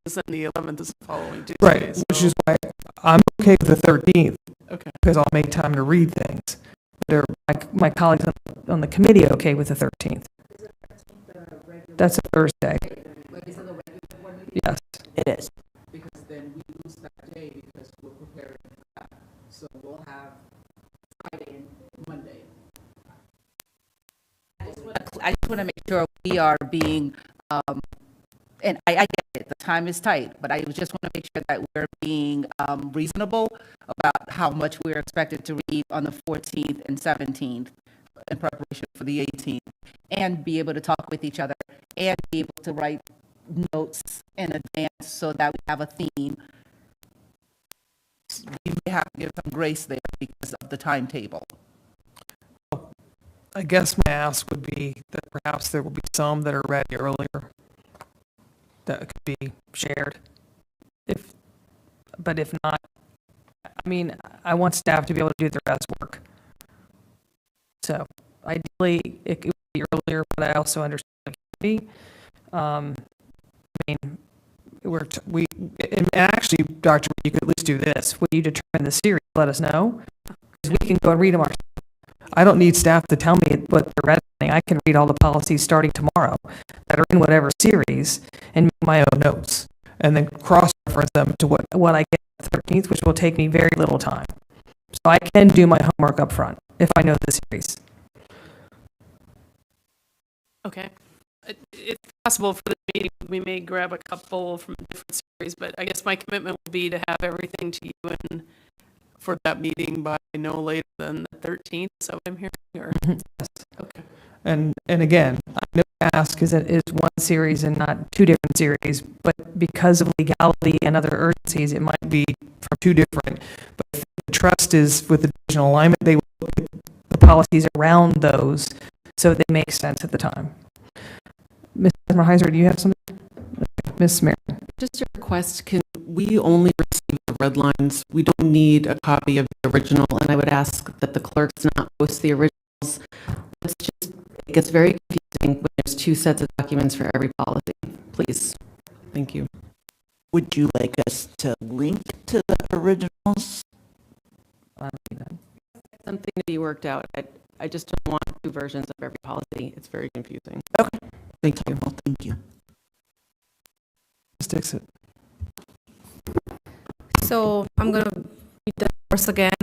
Because then the 11th is the following Tuesday. Right, which so- is why I'm okay with the 13th, Okay. because I'll make time to read things. But are my colleagues on the committee okay with the 13th? That's a Thursday. Yes. It is. Because then we lose that day because we're preparing for that. So we'll have Friday and Monday. I just want to make sure we are being, and I get it, the time is tight, but I just want to make sure that we're being reasonable about how much we're expected to read on the 14th and 17th in preparation for the 18th, and be able to talk with each other, and be able to write notes in advance so that we have a theme. We may have to give some grace there because of the timetable. I guess my ask would be that perhaps there will be some that are ready earlier that could be shared. But if not, I mean, I want staff to be able to do their best work. So ideally, it could be earlier, but I also understand the community. I mean, and actually, Dr., you could at least do this. When you determine the series, let us know, because we can go and read them ourselves. I don't need staff to tell me what they're reading. I can read all the policies starting tomorrow that are in whatever series and make my own notes, and then cross-reference them to what I get on the 13th, which will take me very little time. So I can do my homework up front if I know the series. Okay. It's possible for the meeting, we may grab a couple from different series, but I guess my commitment will be to have everything to you and for that meeting by no later than the 13th, so I'm here. Yes. Okay. And again, I know the ask is one series and not 2 different series, but because of legality and other urgencies, it might be from 2 different. But if the trust is with the divisional alignment, they will look at the policies around those so they make sense at the time. Ms. Heiser, do you have something? Ms. Merritt? Just a request, can we only receive the red lines? We don't need a copy of the original, and I would ask that the clerks not post the originals. It's just, it gets very confusing when there's two sets of documents for every policy, please. Thank you. Would you like us to link to the originals? Something to be worked out. I just don't want two versions of every policy. It's very confusing. Okay. Thank you. Well, thank you. Ms. Dixit. So I'm going to beat the horse again,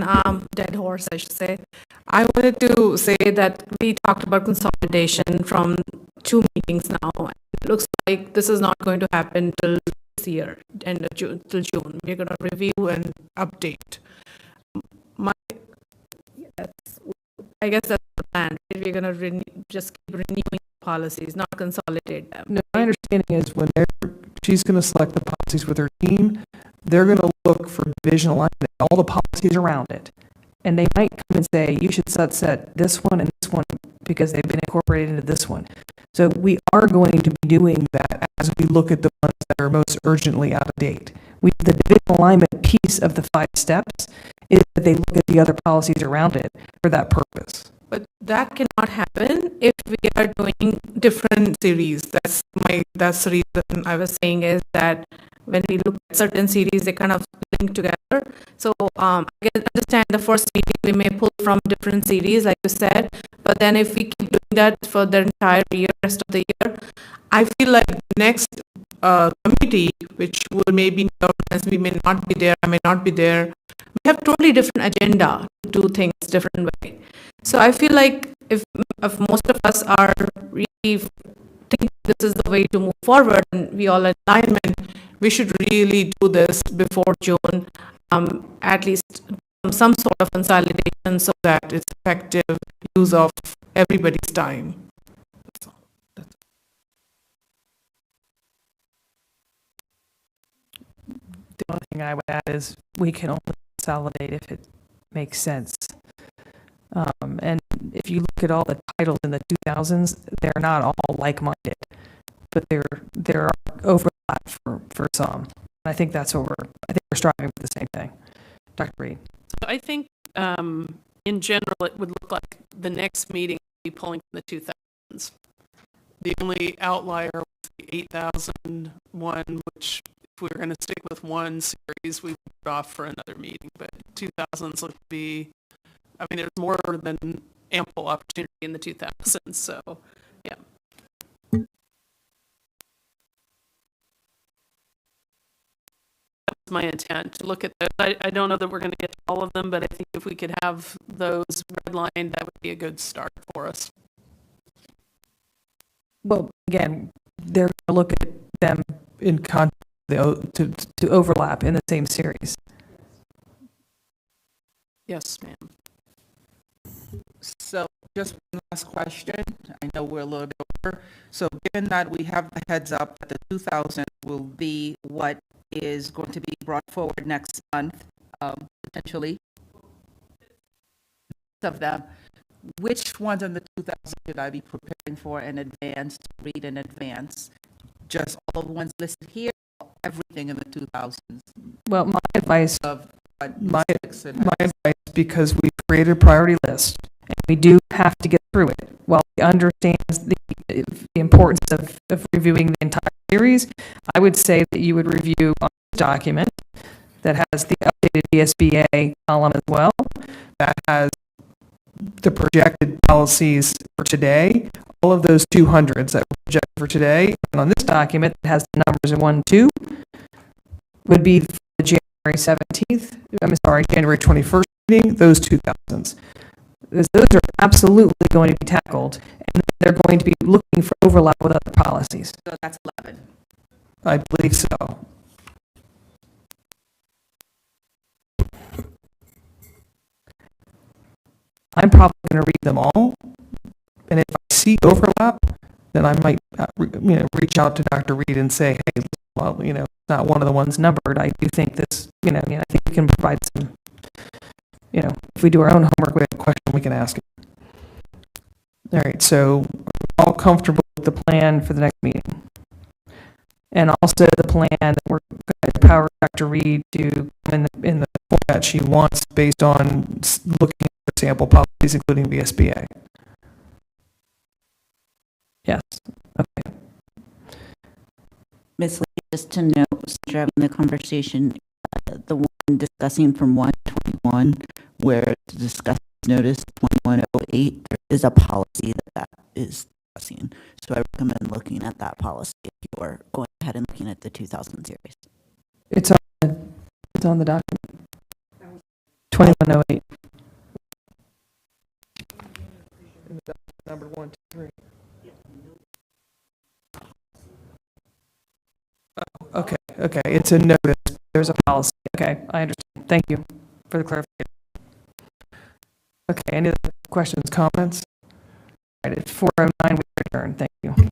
dead horse, I should say. I wanted to say that we talked about consolidation from 2 meetings now. It looks like this is not going to happen till this year, end of June, till June. We're going to review and update. I guess that's the plan. Right? We're going to just keep renewing policies, not consolidate them. No, my understanding is when she's going to select the policies with her team, they're going to look for division alignment, all the policies around it. And they might come and say, you should sunset this one and this one because they've been incorporated into this one. So we are going to be doing that as we look at the ones that are most urgently out of date. The division alignment piece of the 5 steps is that they look at the other policies around it for that purpose. But that cannot happen if we are doing different series. That's the reason I was saying is that when we look at certain series, they kind of link together. So I can understand the first meeting we may pull from different series, like you said. But then if we keep doing that for the entire year, rest of the year, I feel like the next committee, which will maybe governance, we may not be there, I may not be there. We have totally different agenda to do things different way. So I feel like if most of us are really think this is the way to move forward and we all in alignment, we should really do this before June, at least some sort of consolidation so that it's effective use of everybody's time. The only thing I would add is we can only consolidate if it makes sense. And if you look at all the titles in the 2000s, they're not all like-minded, but there are overlap for some. I think that's what we're striving for the same thing. Dr. Reed. So I think in general, it would look like the next meeting would be pulling from the 2000s. The only outlier was the 8001, which if we were going to stick with one series, we would put off for another meeting. But 2000s look to be, I mean, there's more than ample opportunity in the 2000s. So, yeah. That's my intent, to look at those. I don't know that we're going to get to all of them, but I think if we could have those redlined, that would be a good start for us. Well, again, they're going to look at them in context to overlap in the same series. Yes, ma'am. So just one last question. I know we're a little bit over. So given that we have the heads up that the 2000 will be what is going to be brought forward next month, potentially, of them, which ones in the 2000 should I be preparing for in advance, to read in advance? Just all the ones listed here, everything in the 2000s? Well, my advice, Of what my Ms. Dixon my has. advice, because we created a priority list, and we do have to get through it. While we understand the importance of reviewing the entire series, I would say that you would review a document that has the updated VSBA column as well, that has the projected policies for today, all of those 200s that were projected for today, and on this document that has the numbers in 1 and 2, would be for the January 21st meeting, those 2000s. Those are absolutely going to be tackled, and they're going to be looking for overlap with other policies. So that's 11. I believe so. I'm probably going to read them all, and if I see overlap, then I might, reach out to Dr. Reed and say, hey, well, not one of the ones numbered. I do think this, I think we can provide some, if we do our own homework, we have a question, we can ask it. All right, so we're all comfortable with the plan for the next meeting. And also the plan that we're going to empower Dr. Reed to come in the format she wants based on looking at sample policies, including VSBA. Ms. Lee, just to note, since you're having the conversation, the one discussing from 121, where the discuss notice 2108, there is a policy that is discussing. So I recommend looking at that policy if you are going ahead and looking at the 2000 series. It's on the document. 2108. Number 1, 2, 3. Oh, okay, it's a notice. There's a policy. Okay, I understand. Thank you for the clarification. Okay, any other questions, comments? All right, it's 4:09, we adjourn. Thank you.